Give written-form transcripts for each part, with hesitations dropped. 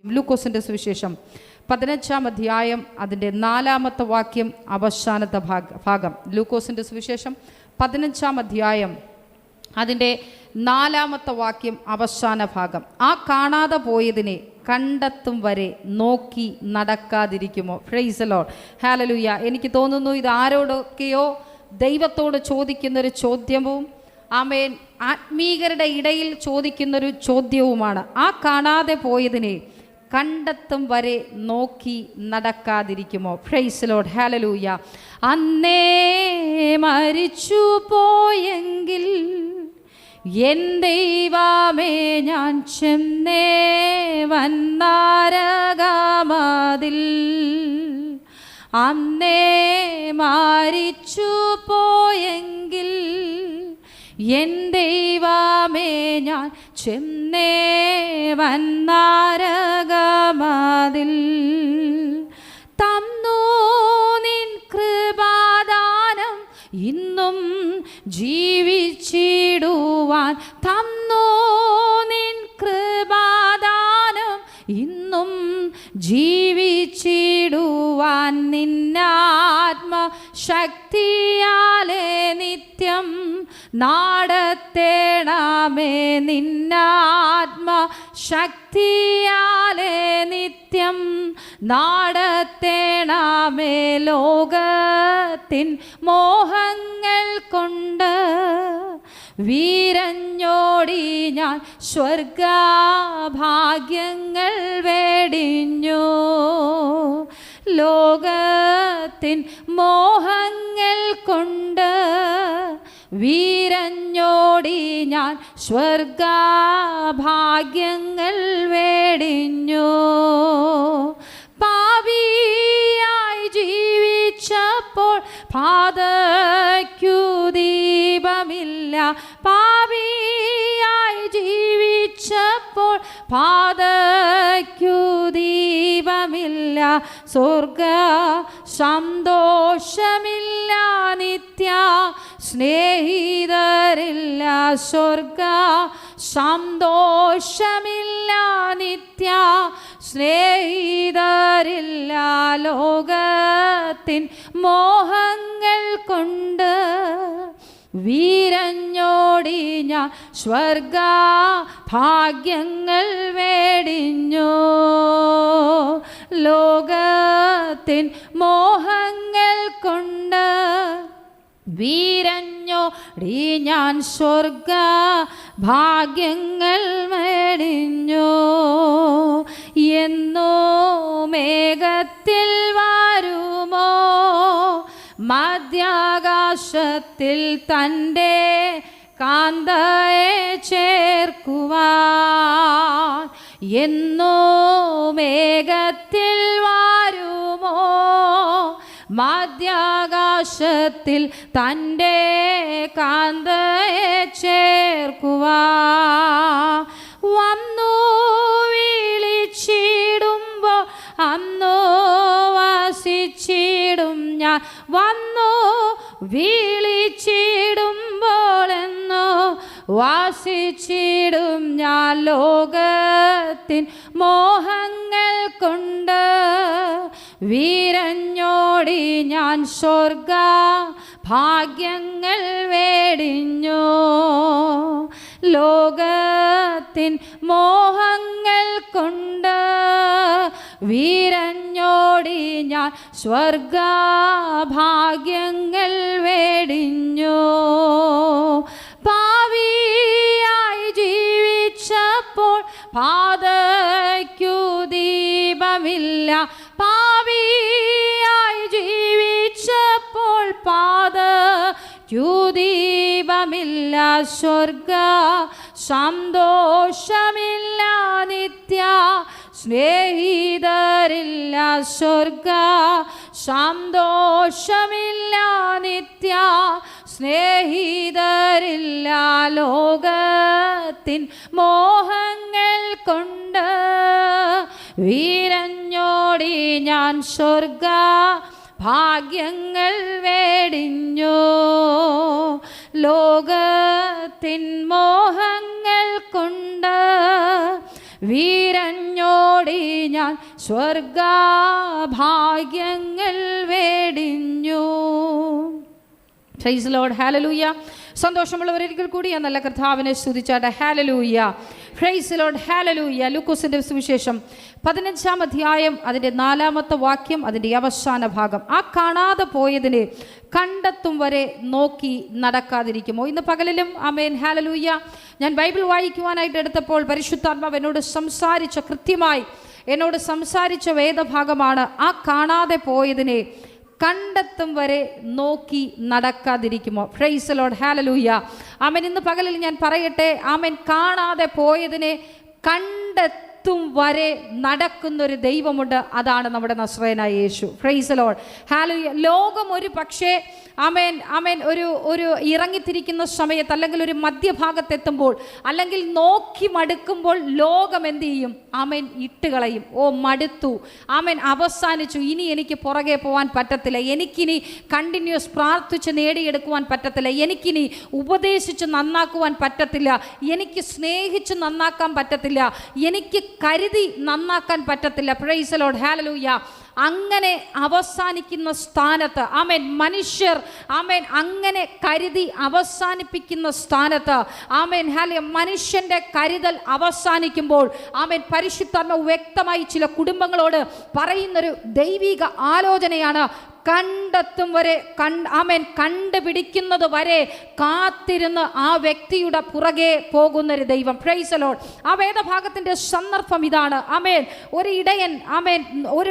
ലൂക്കോസിൻ്റെ സുവിശേഷം 15-ാം അധ്യായം അതിൻ്റെ 4-ാമത്തെ വാക്യം അവസാനത്തെ ഭാഗം. ലൂക്കോസിൻ്റെ സുവിശേഷം 15-ാം അധ്യായം അതിൻ്റെ 4-ാമത്തെ വാക്യം അവസാന ഭാഗം. ആ കാണാതെ പോയതിനെ കണ്ടെത്തും വരെ നോക്കി നടക്കാതിരിക്കുമോ? Praise the Lord, hallelujah. എനിക്ക് തോന്നുന്നു ഇത് ആരോടൊക്കെയോ ദൈവത്തോട് ചോദിക്കുന്നൊരു ചോദ്യവും ആമേൻ ആത്മീകരുടെ ഇടയിൽ ചോദിക്കുന്നൊരു ചോദ്യവുമാണ്. ആ കാണാതെ പോയതിനെ കണ്ടെത്തും വരെ നോക്കി നടക്കാതിരിക്കുമോ? Praise the Lord, hallelujah. അന്നേ മരിച്ചു പോയെങ്കിൽ എൻ ദൈവമേ ഞാൻ ചെന്നേ വന്നാരകമതിൽ. അന്നേ മരിച്ചു പോയെങ്കിൽ എൻ ദൈവമേ ഞാൻ ചെന്നേ വന്നാരകമതിൽ. തന്നു നിൻ കൃപാദാനം ഇന്നും ജീവിച്ചിടുവാൻ. തന്നു നിൻ കൃപാദാനം ഇന്നും ജീവിച്ചിടുവാൻ. നിന്നാത്മശക്തിയാലെ നിത്യം നാടത്തേണമേ. നിന്നാത്മശക്തിയാലെ നിത്യം നാടത്തേണമേ. ലോകത്തിൻ മോഹങ്ങൾ കൊണ്ട് വീരഞ്ഞോടി ഞാൻ സ്വർഗഭാഗ്യങ്ങൾ വേടിഞ്ഞു. ലോകത്തിൻ മോഹങ്ങൾ കൊണ്ട് വീരഞ്ഞോടി ഞാൻ സ്വർഗഭാഗ്യങ്ങൾ വേടിഞ്ഞു. പാപിയായി ജീവിച്ചപ്പോൾ പാതയ്ക്കു ദീപമില്ല. പാപിയായി ജീവിച്ചപ്പോൾ പാതയ്ക്കു ദീപമില്ല. സ്വർഗ സന്തോഷമില്ല, നിത്യ സ്നേഹിതരില്ല. സ്വർഗ സന്തോഷമില്ല, നിത്യ സ്നേഹിതരില്ല. ലോകത്തിൻ മോഹങ്ങൾ കൊണ്ട് വീരഞ്ഞോടി ഞാൻ സ്വർഗഭാഗ്യങ്ങൾ വേടിഞ്ഞു. ലോകത്തിൻ മോഹങ്ങൾ കൊണ്ട് വീരഞ്ഞോടി ഞാൻ സ്വർഗഭാഗ്യങ്ങൾ വേടിഞ്ഞു. എന്നോ മേഘത്തിൽ വരുമോ മധ്യാകാശത്തിൽ തൻ്റെ കാന്തയെ ചേർക്കുവാൻ. എന്നോ മേഘത്തിൽ വരുമോ മധ്യാകാശത്തിൽ തൻ്റെ കാന്തയെ ചേർക്കുവാൻ. വന്നു വിളിച്ചിടുമ്പോൾ അന്നോ വസിച്ചിടും ഞാൻ. വന്നു വിളിച്ചിടുമ്പോൾ എന്നോ വാസിച്ചിടും ഞാൻ. ലോകത്തിൻ മോഹങ്ങൾ കൊണ്ട് വീരഞ്ഞോടി ഞാൻ സ്വർഗഭാഗ്യങ്ങൾ വേടിഞ്ഞു. ലോകത്തിൻ മോഹങ്ങൾ കൊണ്ട് വീരഞ്ഞോടി ഞാൻ സ്വർഗഭാഗ്യങ്ങൾ വേടിഞ്ഞു. പാപിയായി ജീവിച്ചപ്പോൾ പാതയ്ക്കു ദീപമില്ല. പാപിയായി ജീവിച്ചപ്പോൾ പാതയ്ക്കു ദീപമില്ല. സ്വർഗ സന്തോഷമില്ല, നിത്യ സ്നേഹിതരില്ല. സ്വർഗ സന്തോഷമില്ല, നിത്യ സ്നേഹിതരില്ല. ലോകത്തിൻ മോഹങ്ങൾ കൊണ്ട് വീരഞ്ഞോടി ഞാൻ സ്വർഗഭാഗ്യങ്ങൾ വേടിഞ്ഞു. ലോകത്തിൻ മോഹങ്ങൾ കൊണ്ട് വീരഞ്ഞോടി ഞാൻ സ്വർഗഭാഗ്യങ്ങൾ വേടിഞ്ഞു. Praise the Lord. ഹല്ലേലൂയ. സന്തോഷമുള്ളവരൊരിക്കൽ കൂടി ആ നല്ല കർത്താവിനെ സ്തുതിച്ചാട്ടെ. Hallelujah. Praise the Lord. Hallelujah. ലൂക്കോസിന്റെ സുവിശേഷം 15-ാം അധ്യായം അതിൻ്റെ 4-ാമത്തെ വാക്യം, അതിൻ്റെ അവസാന ഭാഗം. ആ കാണാതെ പോയതിനെ കണ്ടെത്തും വരെ നോക്കി നടക്കാതിരിക്കുമോ? ഇന്ന് പകലിലും ആമേൻ ഹല്ലേലൂയ ഞാൻ ബൈബിൾ വായിക്കുവാനായിട്ട് എടുത്തപ്പോൾ പരിശുദ്ധാത്മാവ് എന്നോട് സംസാരിച്ച വേദഭാഗമാണ് ആ കാണാതെ പോയതിനെ കണ്ടെത്തും വരെ നോക്കി നടക്കാതിരിക്കുമോ? Praise the Lord. Hallelujah. Amen. ഇന്ന് പകലിൽ ഞാൻ പറയട്ടെ, ആമേൻ, കാണാതെ പോയതിനെ കണ്ടെത്തും വരെ നടക്കുന്നൊരു ദൈവമുണ്ട്. അതാണ് നമ്മുടെ നസ്രയനായ Yesu. Praise the Lord. Hallelujah. ലോകം ഒരു പക്ഷേ ആമേൻ ഒരു ഇറങ്ങിത്തിരിക്കുന്ന സമയത്ത്, അല്ലെങ്കിൽ ഒരു മധ്യഭാഗത്തെത്തുമ്പോൾ, അല്ലെങ്കിൽ നോക്കി മടുക്കുമ്പോൾ ലോകം എന്ത് ചെയ്യും? ആമേൻ ഇട്ടുകളയും. ഓ മടുത്തു, ആമേൻ അവസാനിച്ചു, ഇനി എനിക്ക് പുറകെ പോകാൻ പറ്റത്തില്ല, എനിക്കിനി കണ്ടിന്യൂസ് പ്രാർത്ഥിച്ച് നേടിയെടുക്കുവാൻ പറ്റത്തില്ല, എനിക്കിനി ഉപദേശിച്ച് നന്നാക്കുവാൻ പറ്റത്തില്ല, എനിക്ക് സ്നേഹിച്ച് നന്നാക്കാൻ പറ്റത്തില്ല, എനിക്ക് കരുതി നന്നാക്കാൻ പറ്റത്തില്ല. Price the Lord. ഹല്ലേലൂയ. അങ്ങനെ അവസാനിക്കുന്ന സ്ഥാനത്ത് ആമേൻ മനുഷ്യർ ആമേൻ അങ്ങനെ കരുതി അവസാനിപ്പിക്കുന്ന സ്ഥാനത്ത് ആമേൻ ഹല്ലേലൂയ മനുഷ്യൻ്റെ കരുതൽ അവസാനിക്കുമ്പോൾ ആമേൻ പരിശുദ്ധാത്മാവ് വ്യക്തമായി ചില കുടുംബങ്ങളോട് പറയുന്നൊരു ദൈവിക ആലോചനയാണ്. കണ്ടെത്തും വരെ ആമേൻ കണ്ടുപിടിക്കുന്നത് വരെ കാത്തിരുന്ന് ആ വ്യക്തിയുടെ പുറകെ പോകുന്നൊരു ദൈവം. Price the Lord. ആ വേദഭാഗത്തിൻ്റെ സന്ദർഭം ഇതാണ്. ആമേൻ ഒരു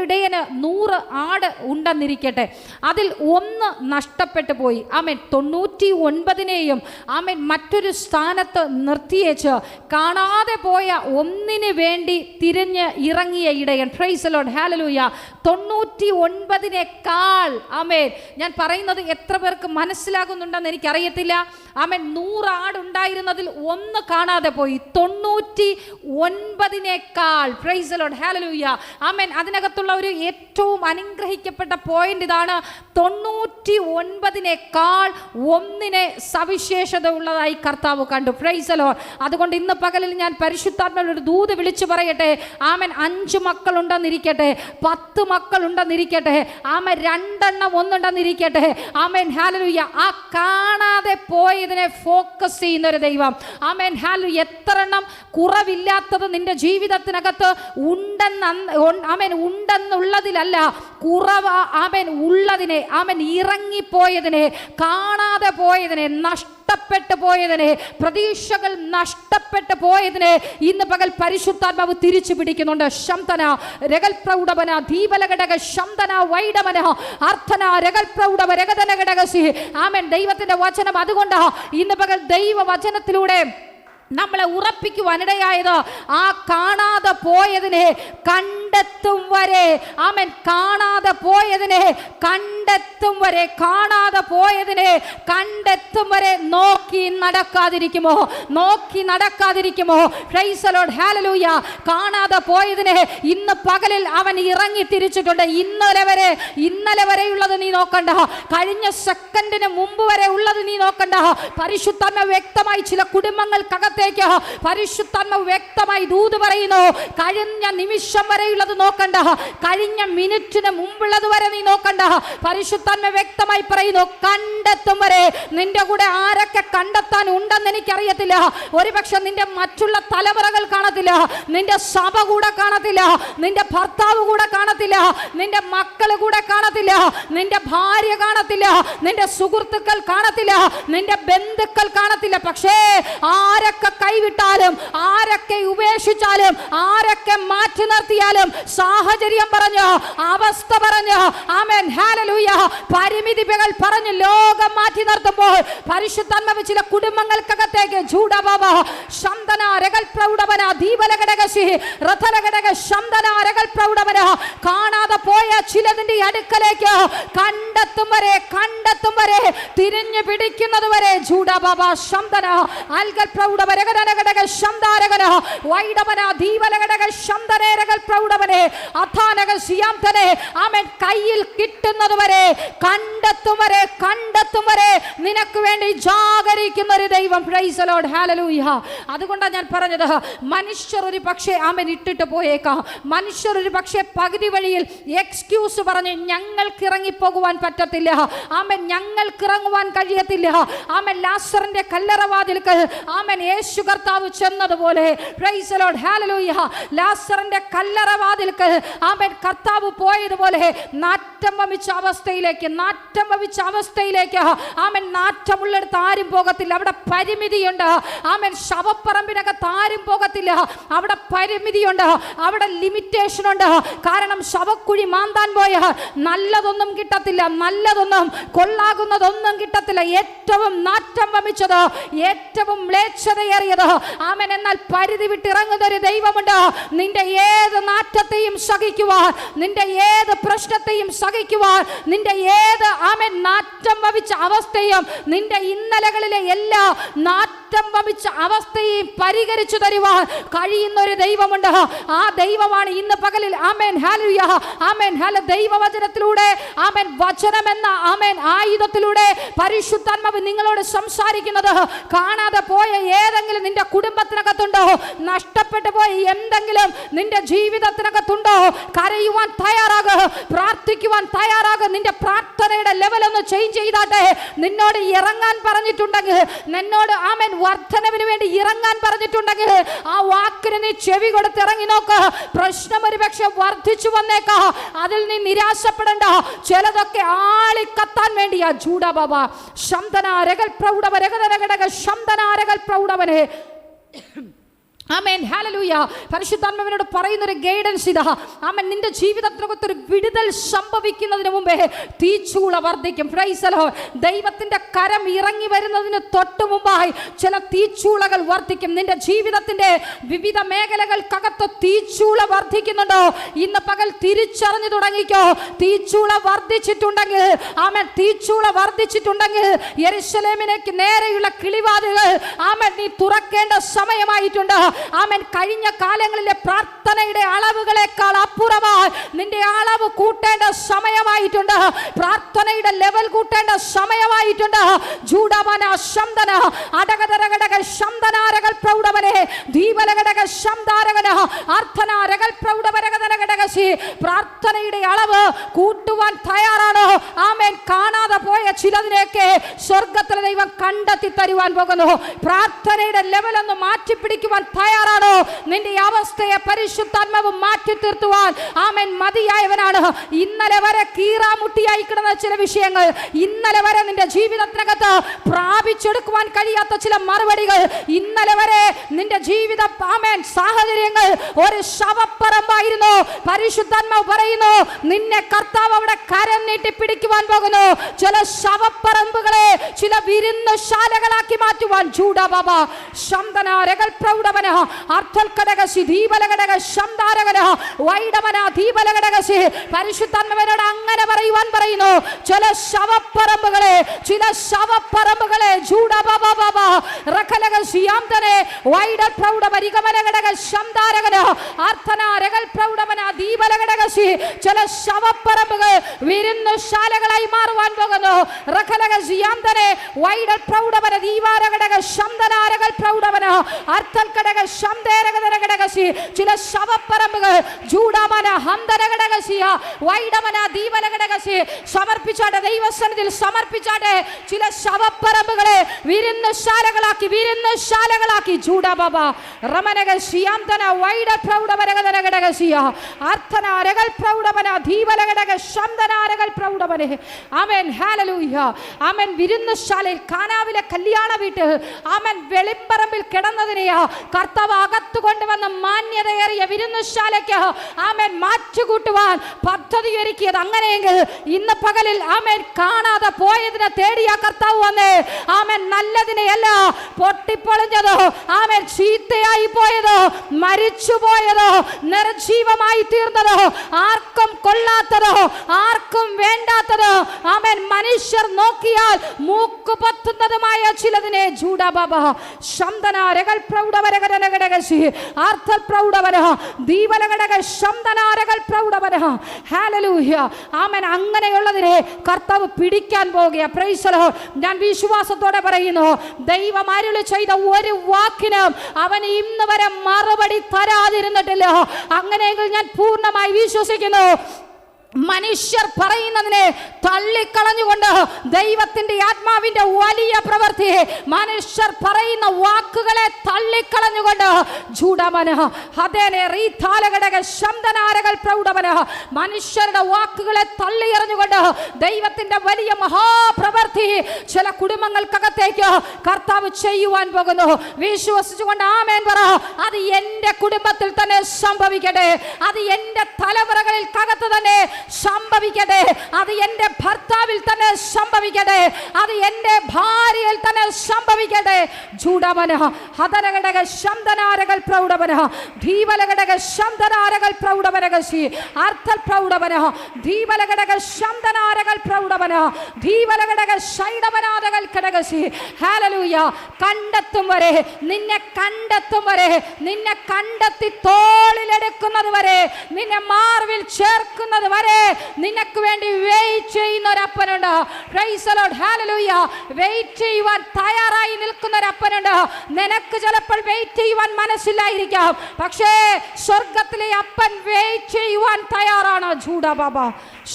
ഇടയന് 100 ആട് ഉണ്ടെന്നിരിക്കട്ടെ, അതിൽ 1 നഷ്ടപ്പെട്ടു പോയി. ആമേൻ 99നെയും ആമേൻ മറ്റൊരു സ്ഥാനത്ത് നിർത്തിയേച്ച് കാണാതെ പോയ 1 വേണ്ടി തിരിഞ്ഞ് ഇറങ്ങിയ ഇടയൻ. Price the Lord. ഹല്ലേലൂയ. 99നേക്കാൾ ആമേൻ ഞാൻ പറയുന്നത് എത്ര പേർക്ക് മനസ്സിലാകുന്നുണ്ടെന്ന് എനിക്കറിയത്തില്ല. ആമേൻ 100 ആടുണ്ടായിരുന്നതിൽ 1 കാണാതെ പോയി. 99നേക്കാൾ. Praise the Lord. Hallelujah. Amen അതിനകത്തുള്ള ഒരു ഏറ്റവും അനുഗ്രഹിക്കപ്പെട്ട പോയിന്റ് ഇതാണ്. 99നേക്കാൾ 1 സവിശേഷത ഉള്ളതായി കർത്താവ് കണ്ടു. Price the Lord. അതുകൊണ്ട് ഇന്ന് പകലിൽ ഞാൻ പരിശുദ്ധാത്മാവിൽ ഒരു ദൂത് വിളിച്ചു പറയട്ടെ. ആമേൻ 5 മക്കളുണ്ടെന്നിരിക്കട്ടെ, 10 മക്കളുണ്ടെന്നിരിക്കട്ടെ, ആമേൻ 2 എണ്ണം 1 ഉണ്ടെന്നിരിക്കട്ടെ, ആമേൻ ഹല്ലേലൂയ ആ കാണാതെ പോയതിനെ ഫോക്കസ് ചെയ്യുന്ന ഒരു ദൈവം. Amen hallelujah. എത്ര എണ്ണം കുറവില്ലാത്തത് നിന്റെ ജീവിതത്തിനകത്ത് ഉണ്ടെന്നുള്ളതിലല്ല, കുറവ് ആമേൻ ഉള്ളതിനെ, ആമേൻ ഇറങ്ങിപ്പോയതിനെ, കാണാതെ പോയതിനെ, നഷ്ടപ്പെട്ടു പോയതിനെ, പ്രതീക്ഷകൾ നഷ്ടപ്പെട്ടു പോയതിനെ ഇന്ന് പകൽ പരിശുദ്ധാത്മാവ് തിരിച്ചു പിടിക്കുന്നുണ്ട്. ശംതന രഗൽ പ്രൗഢവന ദീപലഘടക ശംതന വൈഡവന അർത്ഥന രഗൽ പ്രൗഢവ രഗതന ഘടകസി. ആമേൻ ദൈവത്തിന്റെ വചനം. അതുകൊണ്ട് ഇന്ന് പകൽ ദൈവവചനത്തിലൂടെ നമ്മളെ ഉറപ്പിക്കുവാനിടയായത് ആ കാണാതെ പോയതിനെ കണ്ടെത്തും വരെ. ആമേൻ കാണാതെ പോയതിനെ കണ്ടെത്തും വരെ, കാണാതെ പോയതിനെ കണ്ടെത്തും വരെ നോക്കി നടക്കാതിരിക്കുമോ? നോക്കി നടക്കാതിരിക്കുമോ? Praise the Lord. ഹല്ലേലൂയ. കാണാതെ പോയതിനെ ഇന്ന് പകലിൽ അവൻ ഇറങ്ങി തിരിച്ചിട്ടുണ്ട്. ഇന്നലെ വരെയുള്ളത് നീ നോക്കണ്ട, കഴിഞ്ഞ സെക്കൻഡിന് മുമ്പ് വരെ ഉള്ളത് നീ നോക്കണ്ട. പരിശുദ്ധാത്മാവ് വ്യക്തമായി ചില കുടുംബങ്ങൾക്കകത്ത് പരിശുദ്ധാത്മാവ് വ്യക്തമായി ദൂത് പറയുന്നു. കഴിഞ്ഞ നിമിഷം വരെയുള്ളത് നോക്കണ്ട, കഴിഞ്ഞ മിനിറ്റിന് മുമ്പുള്ളത് വരെ നീ നോക്കണ്ട. പരിശുദ്ധാത്മാവ് വ്യക്തമായി പറയുന്നു, കണ്ടെത്തും വരെ. നിന്റെ കൂടെ ആരൊക്കെ കണ്ടെത്താൻ ഉണ്ടെന്ന് എനിക്കറിയത്തില്ല. ഒരുപക്ഷെ നിന്റെ മറ്റുള്ള തലമുറകൾ കാണത്തില്ല, നിന്റെ സഭ കൂടെ കാണത്തില്ല, നിന്റെ ഭർത്താവ് കൂടെ കാണത്തില്ല, നിന്റെ മക്കൾ കൂടെ കാണത്തില്ല, നിന്റെ ഭാര്യ കാണത്തില്ല, നിന്റെ സുഹൃത്തുക്കൾ കാണത്തില്ല, നിന്റെ ബന്ധുക്കൾ കാണത്തില്ല. പക്ഷേ ആരൊക്കെ കൈവിട്ടാലും, ആരൊക്കെ ഉപേക്ഷിച്ചാലും, ആരൊക്കെ മാറ്റി നിർത്തിയാലും, സാഹചര്യം പറഞ്ഞു, അവസ്ഥ പറഞ്ഞു, ആമേൻ ഹല്ലേലൂയ പരിമിതികൾ പറഞ്ഞു ലോകം മാറ്റി നിർത്തുമ്പോൾ പരിശുദ്ധാത്മാവ് ചില കുടുംബങ്ങൾക്കകത്തേക്ക് ജൂഡബാബ ശംദന രഗൽ പ്രൗഢവന ദീപലഘടകസി രഥലഘടക ശംദന രഗൽ പ്രൗഢവന കാണാതെ പോയ ചിലതിന്റെ അടുക്കലേക്ക് കണ്ടെത്തും വരെ തിരിഞ്ഞു പിടിക്കുന്നത് വരെ ജൂഡബാബ ശംദന അൽഗൽ പ്രൗഢവരകടക ശംദാരകന വൈഡവന ദീവലകടക ശംദനേരകൽ പ്രൗഢവനെ അഥാനക സിയാംതനെ ആമേൻ കയ്യിൽ കിട്ടുന്നത് വരെ കണ്ടെത്തും വരെ നിനക്ക് വേണ്ടി ജാഗരിക്കുന്ന ഒരു ദൈവം. Price the Lord, hallelujah. അതുകൊണ്ടാണ് ഞാൻ പറഞ്ഞത്, മനുഷ്യർ ഒരു പക്ഷേ ആമേൻ ഇട്ടിട്ട് പോയേക്കാം. മനുഷ്യർ ഒരു പക്ഷേ പകുതി വഴിയിൽ എക്സ്ക്യൂസ് പറഞ്ഞ് ഞങ്ങൾക്ക് ഇറങ്ങിപ്പോകുവാൻ പറ്റത്തില്ല, ആമേൻ ഞങ്ങൾക്ക് ഇറങ്ങുവാൻ കഴിയത്തില്ല. ആമേൻ ലാസറിന്റെ കല്ലറവാതിൽക്കൽ ആമേൻ യേശു കർത്താവ് ചെന്നതുപോലെ, പ്രൈസ് ദി ലോർഡ്, ഹല്ലേലൂയ, ലാസറിന്റെ കല്ലറവാതിൽക്കൽ ആമേൻ കർത്താവ് പോയതുപോലെ നാറ്റം വമിച്ച അവസ്ഥയിലേക്ക് ആമേൻ നാറ്റമുള്ളിടത്ത് ആരും പോകത്തില്ല, അവിടെ പരിമിതിയുണ്ട്. ആമേൻ ശവപ്പറമ്പിനകത്ത് ആരും പോകത്തില്ല, അവിടെ പരിമിതിയുണ്ട്, അവിടെ ലിമിറ്റേഷൻ ഉണ്ട്. കാരണം ശവക്കുഴി മാന്താൻ പോയ നല്ലതൊന്നും കിട്ടത്തില്ല, നല്ലതൊന്നും കൊള്ളാകുന്നതൊന്നും കിട്ടത്തില്ല. ഏറ്റവും നാറ്റം വമിച്ചത്, ഏറ്റവും മ്ലേച്ഛതയേറിയത് ആമേൻ. എന്നാൽ പരിധി വിട്ടിറങ്ങുന്ന ഒരു ദൈവമുണ്ട്. നിന്റെ ഏത് നാറ്റത്തെയും സഹിക്കുവാൻ, നിന്റെ ഏത് പ്രശ്നത്തെയും സഹിക്കുവാൻ, നിന്റെ ഏത് ആമേൻ നാറ്റം വമിച്ച അവസ്ഥയും, നിന്റെ ഇന്നലകളിലെ എല്ലാ നാറ്റം വമിച്ച അവസ്ഥയെയും പരിഹരിച്ചു തരുവാൻ കഴിയുന്ന ഒരു ദൈവമുണ്ട്. ആ ദൈവമാണ് ഇന്ന് പകലിൽ ആമേൻ ഹല്ലേലൂയ ആമേൻ ഹല്ലേലൂയ ദൈവവചനത്തിലൂടെ ആമേൻ വചനമെന്ന ആമേൻ ആയുധത്തിലൂടെ പരിശുദ്ധാത്മാവ് നിങ്ങളോട് സംസാരിക്കുന്നത്. കാണാതെ പോയ ഏതെങ്കിലും നിന്റെ കുടുംബത്തിനകത്തുണ്ടോ? നഷ്ടപ്പെട്ടു പോയ എന്തെങ്കിലും നിന്റെ ജീവിതത്തിനകത്തുണ്ടോ? കരയുവാൻ തയ്യാറാകുക, പ്രാർത്ഥിക്കുവാൻ തയ്യാറാകുക. നിന്റെ പ്രാർത്ഥനയുടെ ലെവൽ ഒന്ന് ചേഞ്ച് ചെയ്താട്ടെ. നിന്നോട് ഇറങ്ങാൻ പറഞ്ഞിട്ടുണ്ടെങ്കിൽ, നിന്നോട് ആമേൻ വർധനവിന് വേണ്ടി ഇറങ്ങാൻ പറഞ്ഞിട്ടുണ്ടെങ്കിൽ ആ വാക്കിന് നീ ചെവി കൊടുത്ത് ഇറങ്ങി നോക്ക്. പ്രശ്നം ഒരുപക്ഷെ വർദ്ധിച്ചു വന്നേക്കാ, അതിൽ നീ നിരാശപ്പെടണ്ട. ചിലതൊക്കെ ആളിക്കത്താൻ വേണ്ടിയാ. ജൂഡബാബ ശംദനാരകൽ പ്രൗഢവരകടക ശംദനാരകൽ പ്രൗഢവനെ ആമേൻ ഹല്ലേലൂയ. പരിശുദ്ധാത്മാവിനോട് പറയുന്ന ഒരു ഗൈഡൻസ് ഇതാ. ആമേൻ നിന്റെ ജീവിതത്തിനകത്ത് ഒരു വിടുതൽ സംഭവിക്കുന്നതിന് മുമ്പേ തീച്ചൂള വർദ്ധിക്കും. Price the Lord. ദൈവത്തിന്റെ കരം ഇറങ്ങി വരുന്നതിന് തൊട്ട് മുമ്പായി ചില തീച്ചൂളകൾ വർദ്ധിക്കും. നിന്റെ ജീവിതത്തിന്റെ വിവിധ മേഖലകൾക്കകത്ത് തീച്ചൂള വർദ്ധിക്കുന്നുണ്ടോ? ഇന്ന് പകൽ തിരിച്ചറിഞ്ഞു തുടങ്ങിക്കോ. തീച്ചൂള വർദ്ധിച്ചിട്ടുണ്ടെങ്കിൽ, ആമേൻ തീച്ചൂള വർദ്ധിച്ചിട്ടുണ്ടെങ്കിൽ യെരൂശലേമിലേക്ക് നേരെയുള്ള കിളിവാതിലുകൾ ആമേൻ നീ തുറക്കേണ്ട സമയമായിട്ടുണ്ട്. ആമേൻ കഴിഞ്ഞ കാലങ്ങളിലെ പ്രാർത്ഥനയുടെ അളവുകളെക്കാൾ അപ്പുറമായി നിന്റെ അളവ് കൂട്ടേണ്ട സമയമായിട്ടുണ്ട്. പ്രാർത്ഥനയുടെ ലെവൽ കൂട്ടേണ്ട സമയമായിട്ടുണ്ട്. ജൂഡവന ശംദന അടകദരകടക ശംദനാരകൽ പ്രൗഢവനെ ദീപലകടക ശംദാരകന അർത്ഥനാരകൽ പ്രൗഢവരകദരകടകസി. പ്രാർത്ഥനയുടെ അളവ് കൂട്ടുവാൻ തയ്യാറാണോ? ആമേൻ കാണാതെ പോയ ചിലതിനെയൊക്കെ സ്വർഗത്തിലെ ദൈവം കണ്ടെത്തി തരുവാൻ പോകുന്നു. പ്രാർത്ഥനയുടെ ലെവൽ ഒന്ന് മാറ്റിപ്പിടിക്കുവാൻ തയ്യാറാണോ? നിന്റെ അവസ്ഥയെ പരിശുദ്ധാത്മാവ് മാറ്റി തീർത്തുവാൻ ആമേൻ മതിയായവനാണ്. ഇന്നലെ വരെ കീറാമുട്ടിയായി കിടന്ന ചില വിഷയങ്ങൾ, ഇന്നലെ വരെ നിന്റെ ജീവിതത്തിനകത്ത് പ്രാപിച്ചെടുക്കുവാൻ കഴിയാത്ത ചില മറുപടികൾ, ഇന്നലെ വരെ നിന്റെ ജീവിത ആമേൻ സാഹചര്യങ്ങൾ ഒരു ശവപ്പറമ്പായിരുന്നു. പരിശുദ്ധാത്മാവ് പറയുന്നു, നിന്നെ കർത്താവ് അവിടെ കരം നീട്ടി പിടിക്കുവാൻ പോകുന്നു. ചില ശവപ്പറമ്പുകളെ ചില വിരുന്നുശാലകളാക്കി മാറ്റുവാൻ. ജൂഡബാബ ശംദനാരകൽ പ്രൗഢവന അർത്ഥൽകടകസി ദീപലകടക ശംദാരകന വൈഡവന ദീപലകടകസി. പരിശുദ്ധാത്മാവിനോട് അങ്ങനെ പറയുവാൻ പറയുന്നു. ചില ശവപ്പറമ്പുകളെ, ചില ശവപ്പറമ്പുകളെ ജൂഡബാബ റഖലകസിയാംതനെ വൈഡൽ പ്രൗഢവരിഗമനകടക ശംദാരകന അർത്ഥനാരകൽ പ്രൗഢവന ദീപലകടകസി. ചില ശവപ്പറമ്പുകൾ വിരുന്നുശാലകളായി മാറുവാൻ പോകുന്നു. റഖലകസിയാംതനെ വൈഡൽ പ്രൗഢവന ദീവാരകടക ശംദനാരകൽ പ്രൗഢവന അർത്ഥൽകടക ശംദേരകദരകടകസി. ചില ശവപ്പറമ്പുകൾ ജൂഡമന ഹംദരകടകസിയ വൈഡമന ദീപലകടകസി. സമർപ്പിച്ചാട്ടെ, ദൈവസന്നിധിയിൽ സമർപ്പിച്ചാട്ടെ. ചില ശവപ്പറമ്പുകളെ വിരുന്നുശാലകളാക്കി ജൂഡബാബ റമനകസിയാംതന വൈഡ പ്രൗഢവരകദരകടകസിയ അർത്ഥനാരകൽ പ്രൗഢവന ദീപലകടക ശംദനാരകൽ പ്രൗഢവനെ. ആമേൻ ഹല്ലേലൂയ ആമേൻ. വിരുന്നുശാലയിൽ കാനാവിലെ കല്യാണ വീട്ട് ആമേൻ വെളിപ്പറമ്പിൽ കിടന്നതിനെയാ കർത്താവ് അകത്തു കൊണ്ടുവന്ന മാന്യതയേറിയ വിരുന്നുശാലയ്ക്ക് ആമേൻ മാറ്റുകൂട്ടുവാൻ പദ്ധതി ഒരുക്കിയത്. അങ്ങനെയെങ്കിൽ ഇന്ന് പകലിൽ ആമേൻ കാണാതെ പോയതിനെ തേടിയ കർത്താവ് വന്നേ. ആമേൻ നല്ലതിനെയല്ല, പൊട്ടിപ്പൊളിഞ്ഞതോ ആമേൻ ചീത്തയായി പോയതോ മരിച്ചുപോയതോ നിർജീവമായി തീർന്നതോ ആർക്കും കൊള്ളാത്തത്, ആർക്കും വേണ്ടാത്തത്, ആമേൻ, മനുഷ്യർ നോക്കിയാൽ മൂക്ക് പൊത്തുന്നതുമായ ചിലതിനെ ജൂഡബബ ശബ്ദനാരകൾ പ്രൗഢവരകരനകടകശി ആർത്തൽ പ്രൗഢവര ദീപലകടക ശബ്ദനാരകൾ പ്രൗഢവര. ഹല്ലേലൂയ. ആമേൻ. അങ്ങനെയുള്ളതിനെ കർത്താവ് പിടിക്കാൻ പോകുക. Praise the Lord. ഞാൻ വിശ്വാസത്തോടെ പറയുന്നു, ദൈവം അരുളി ചെയ്ത ഒരു വാക്കിനും അവൻ ഇന്ന് വരെ മറുപടി തരാതിരുന്നിട്ടില്ല. അങ്ങനെയെങ്കിൽ ഞാൻ പൂർണ്ണമായി വിശ്വസിക്കുന്നു, മനുഷ്യർ പറയുന്നതിനെ തള്ളിക്കളഞ്ഞുകൊണ്ട് ദൈവത്തിന്റെ ആത്മാവിന്റെ വലിയ പ്രവൃത്തി, മനുഷ്യർ പറയുന്ന വാക്കുകളെ തള്ളിക്കളഞ്ഞുകൊണ്ട് മനുഷ്യരുടെ വാക്കുകളെ തള്ളിയെറിഞ്ഞുകൊണ്ട് ദൈവത്തിന്റെ വലിയ മഹാപ്രവൃത്തി ചില കുടുംബങ്ങൾക്കകത്തേക്ക് കർത്താവ് ചെയ്യുവാൻ പോകുന്നു. വിശ്വസിച്ചുകൊണ്ട് ആമേൻ പറ. അത് എന്റെ കുടുംബത്തിൽ തന്നെ സംഭവിക്കട്ടെ, അത് എന്റെ തലമുറകളിൽ കകത്ത് തന്നെ സംഭവിക്കട്ടെ, അത് എന്റെ ഭർത്താവിൽ തന്നെ സംഭവിക്കട്ടെ, അത് എന്റെ ഭാര്യയിൽ തന്നെ സംഭവിക്കട്ടെ. ജൂഡമന ഹദരഘടക ശബ്ദനാരകൾ പ്രൗഢവന ധീവലഘടക ശബ്ദനാരകൾ പ്രൗഢവനകശി അർത്ഥൽ പ്രൗഢവന ധീവലഘടക ശബ്ദനാരകൾ പ്രൗഢവന ധീവലഘടക ശൈഡവനാരകൾ ഘടകശി. ഹല്ലേലൂയ. കണ്ടെത്തും വരെ, നിന്നെ കണ്ടെത്തും വരെ, നിന്നെ കണ്ടെത്തി തോളിലെടുക്കുന്നത് വരെ, നിന്നെ മാർവിൽ ചേർക്കുന്നത് വരെ നിനക്ക് വേണ്ടി വെയിറ്റ് ചെയ്യുന്ന ഒരു അപ്പനുണ്ട്. Praise the Lord. Hallelujah. Wait ചെയ്യുവാൻ തയ്യാറായി നിൽക്കുന്ന ഒരു അപ്പനുണ്ട്. നിനക്ക് ചിലപ്പോൾ വെയിറ്റ് ചെയ്യുവാൻ മനസ്സിലായിരിക്കാം, പക്ഷേ സ്വർഗത്തിലെ അപ്പൻ വെയിറ്റ് ചെയ്യുവാൻ തയ്യാറാണ്. ജൂഡബബ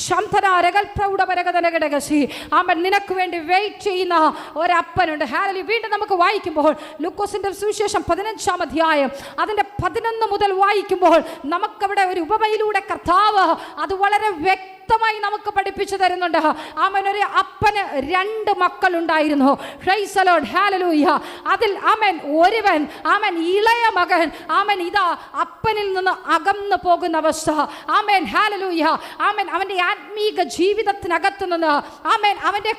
ശംധനാരകൾ പ്രൗഢപരകതനകടകശി. അവൻ നിനക്ക് വേണ്ടി വെയിറ്റ് ചെയ്യുന്ന ഒരപ്പനുണ്ട്. ഹല്ലേലൂയ. വീണ്ടും നമുക്ക് വായിക്കുമ്പോൾ ലൂക്കോസിന്റെ സുവിശേഷം 15-ാം അധ്യായം അതിന്റെ 11 മുതൽ വായിക്കുമ്പോൾ നമുക്കവിടെ ഒരു ഉപമയിലൂടെ കർത്താവ് അത് വളരെ വ്യക്തമായി നമുക്ക് പഠിപ്പിച്ചു തരുന്നുണ്ട്. അവനൊരു അപ്പന് 2 മക്കളുണ്ടായിരുന്നു. Praise the Lord. ഹല്ലേലൂയ. അതിൽ അവൻ ഒരുവൻ, അവൻ ഇളയ മകൻ, അവൻ ഇതാ അപ്പനിൽ നിന്ന് അകന്നു പോകുന്ന അവസ്ഥ. ആമേൻ. ഹല്ലേലൂയ. ആമേൻ. അവന്റെ ആത്മീക ജീവിതത്തിനകത്തു നിന്ന്, ആമേൻ, അവന്റെ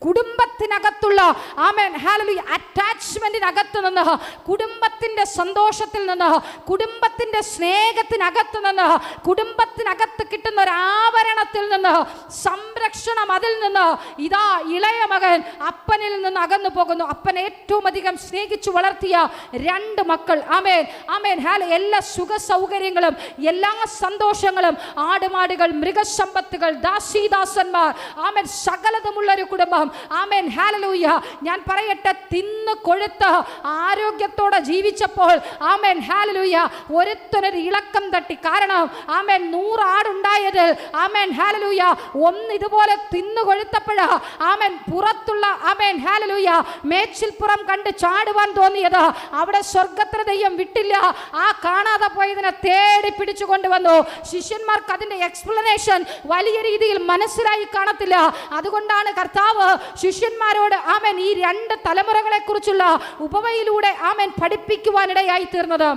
കുടുംബത്തിനകത്തുള്ള, ആമേൻ, ഹല്ലേലൂയ, അറ്റാച്ച്മെന്റിനകത്തു നിന്ന്, കുടുംബത്തിന്റെ സന്തോഷത്തിൽ നിന്ന്, കുടുംബത്തിന്റെ സ്നേഹത്തിനകത്തു നിന്ന്, കുടുംബത്തിനകത്ത് കിട്ടുന്ന ഒരു ആവരണത്തിൽ നിന്ന്, സംരക്ഷണം, അതിൽ നിന്ന് ഇതാ ഇളയ മകൻ അപ്പനിൽ നിന്ന് അകന്നു പോകുന്നു. അപ്പൻ ഏറ്റവും അധികം സ്നേഹിച്ചു വളർത്തിയ 2 മക്കൾ. ആമേൻ, ആമേൻ, എല്ലാ സുഖ സൗകര്യങ്ങളും എല്ലാ സന്തോഷങ്ങളും, ആടുമാടുകൾ, മൃഗസമ്പത്തുകൾ, ദാസീദാസന്മാർ, ആമേൻ, സകലതുമുള്ള ഒരു കുടുംബം. ആമേൻ. ഹല്ലേലൂയ. ഞാൻ പറയട്ടെ, തിന്നു കൊഴുത്ത് ആരോഗ്യത്തോടെ ജീവിച്ചപ്പോൾ, ആമേൻ, ഹല്ലേലൂയ, ഒരുത്തനൊരു ഇളക്കം തട്ടി. കാരണം ആമേൻ 100 ആടുണ്ടായത്, ആമേൻ, ഹല്ലേലൂയ, ഒന്ന് ഇതുപോലെ തിന്നു കൊഴുത്തപ്പോഴാ ആമേൻ പുറത്തുള്ള, ആമേൻ, ഹല്ലേലൂയ, മേച്ചിൽപ്പുറം കണ്ട് ചാടുവാൻ തോന്നിയത്. അവിടെ സ്വർഗത്തിന് ദൈവം വിട്ടില്ല. ആ കാണാതെ പോയതിനെ തേടി പിടിച്ചു കൊണ്ടുവന്നു. ശിഷ്യന്മാർക്ക് അതിന്റെ എക്സ്പ്ലനേഷൻ വലിയ രീതിയിൽ മനസ്സിലായി കാണത്തില്ല. അതുകൊണ്ടാണ് കർത്താവ് ശിഷ്യന്മാരോട് ആമേൻ ഈ 2 തലമുറകളെ കുറിച്ചുള്ള ഉപമയിലൂടെ ആമേൻ പഠിപ്പിക്കുവാനിടയായി തീർന്നത്.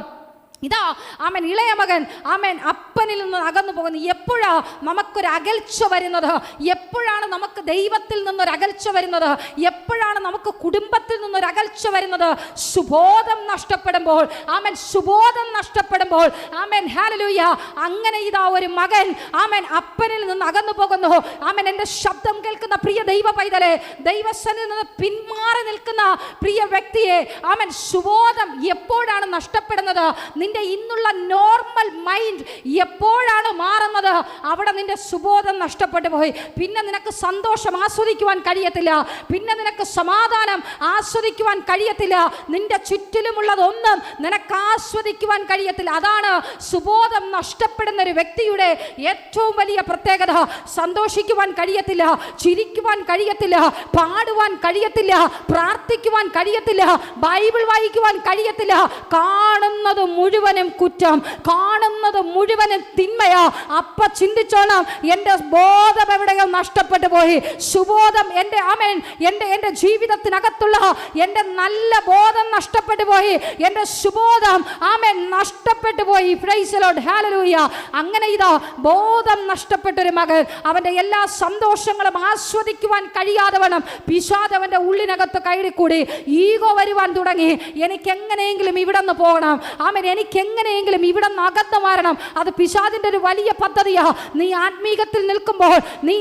ഇതാ ആമേൻ ഇളയ മകൻ ആമേൻ അപ്പനിൽ നിന്ന് അകന്നു പോകുന്നു. എപ്പോഴാ നമുക്കൊരു അകൽച്ച വരുന്നത്? എപ്പോഴാണ് നമുക്ക് ദൈവത്തിൽ നിന്നൊരു അകൽച്ച വരുന്നത്? എപ്പോഴാണ് നമുക്ക് കുടുംബത്തിൽ നിന്നൊരു അകൽച്ച വരുന്നത്? സുബോധം നഷ്ടപ്പെടുമ്പോൾ. ആമേൻ, സുബോധം നഷ്ടപ്പെടുമ്പോൾ. ആമേൻ, ഹല്ലേലൂയ. അങ്ങനെ ഇതാ ഒരു മകൻ ആമേൻ അപ്പനിൽ നിന്ന് അകന്നു പോകുന്നു. ആമേൻ, എൻ്റെ ശബ്ദം കേൾക്കുന്ന പ്രിയ ദൈവ പൈതലെ, ദൈവസന്നിധിയിൽ നിന്ന് പിന്മാറി നിൽക്കുന്ന പ്രിയ വ്യക്തിയെ, ആമേൻ, സുബോധം എപ്പോഴാണ് നഷ്ടപ്പെടുന്നത്? നിന്റെ ഇന്നുള്ള നോർമൽ മൈൻഡ് എപ്പോഴാണ് മാറുന്നത്? അവിടെ നിന്റെ സുബോധം നഷ്ടപ്പെട്ടു പോയി. പിന്നെ നിനക്ക് സന്തോഷം ആസ്വദിക്കുവാൻ കഴിയത്തില്ല, പിന്നെ നിനക്ക് സമാധാനം ആസ്വദിക്കുവാൻ കഴിയത്തില്ല, നിന്റെ ചുറ്റിലുമുള്ളതൊന്നും നിനക്ക് ആസ്വദിക്കുവാൻ കഴിയത്തില്ല. അതാണ് സുബോധം നഷ്ടപ്പെടുന്ന ഒരു വ്യക്തിയുടെ ഏറ്റവും വലിയ പ്രത്യേകത. സന്തോഷിക്കുവാൻ കഴിയത്തില്ല, ചിരിക്കുവാൻ കഴിയത്തില്ല, പാടുവാൻ കഴിയത്തില്ല, പ്രാർത്ഥിക്കുവാൻ കഴിയത്തില്ല, ബൈബിൾ വായിക്കുവാൻ കഴിയത്തില്ല. കാണുന്നത് മുഴുവനും കുറ്റം, കാണുന്നത് മുഴുവനും തിന്മയാ. അപ്പ ചിന്തിച്ചോണം, എൻ്റെ ബോധം എവിടെയോ നഷ്ടപ്പെട്ടു പോയി. സുബോധം എൻ്റെ ആമേൻ എൻ്റെ ജീവിതത്തിനകത്തുള്ള എൻ്റെ നല്ല ബോധം നഷ്ടപ്പെട്ടു പോയി. എൻ്റെ സുബോധം ആമേൻ നഷ്ടപ്പെട്ടു പോയി. Price the Lord. ഹല്ലേലൂയ. അങ്ങനെ ഇതാ ബോധം നഷ്ടപ്പെട്ടൊരു മകൻ അവൻ്റെ എല്ലാ സന്തോഷങ്ങളും ആസ്വദിക്കുവാൻ കഴിയാതെ വണ്ണം പിശാച് അവൻ്റെ ഉള്ളിനകത്ത് കയറിക്കൂടി. ഈഗോ വരുവാൻ തുടങ്ങി. എനിക്ക് എങ്ങനെയെങ്കിലും ഇവിടെ നിന്ന് പോകണം, ആമേൻ, എനിക്ക് എങ്ങനെയെങ്കിലും ഇവിടെ നിന്ന് അകന്നു മാറണം. അത് പിശാചിൻ്റെ ഒരു ദൈവത്തിനൊരു വലിയ പദ്ധതിയാ. നീ ആത്മീകത്തിൽ നിൽക്കുമ്പോൾ, നീ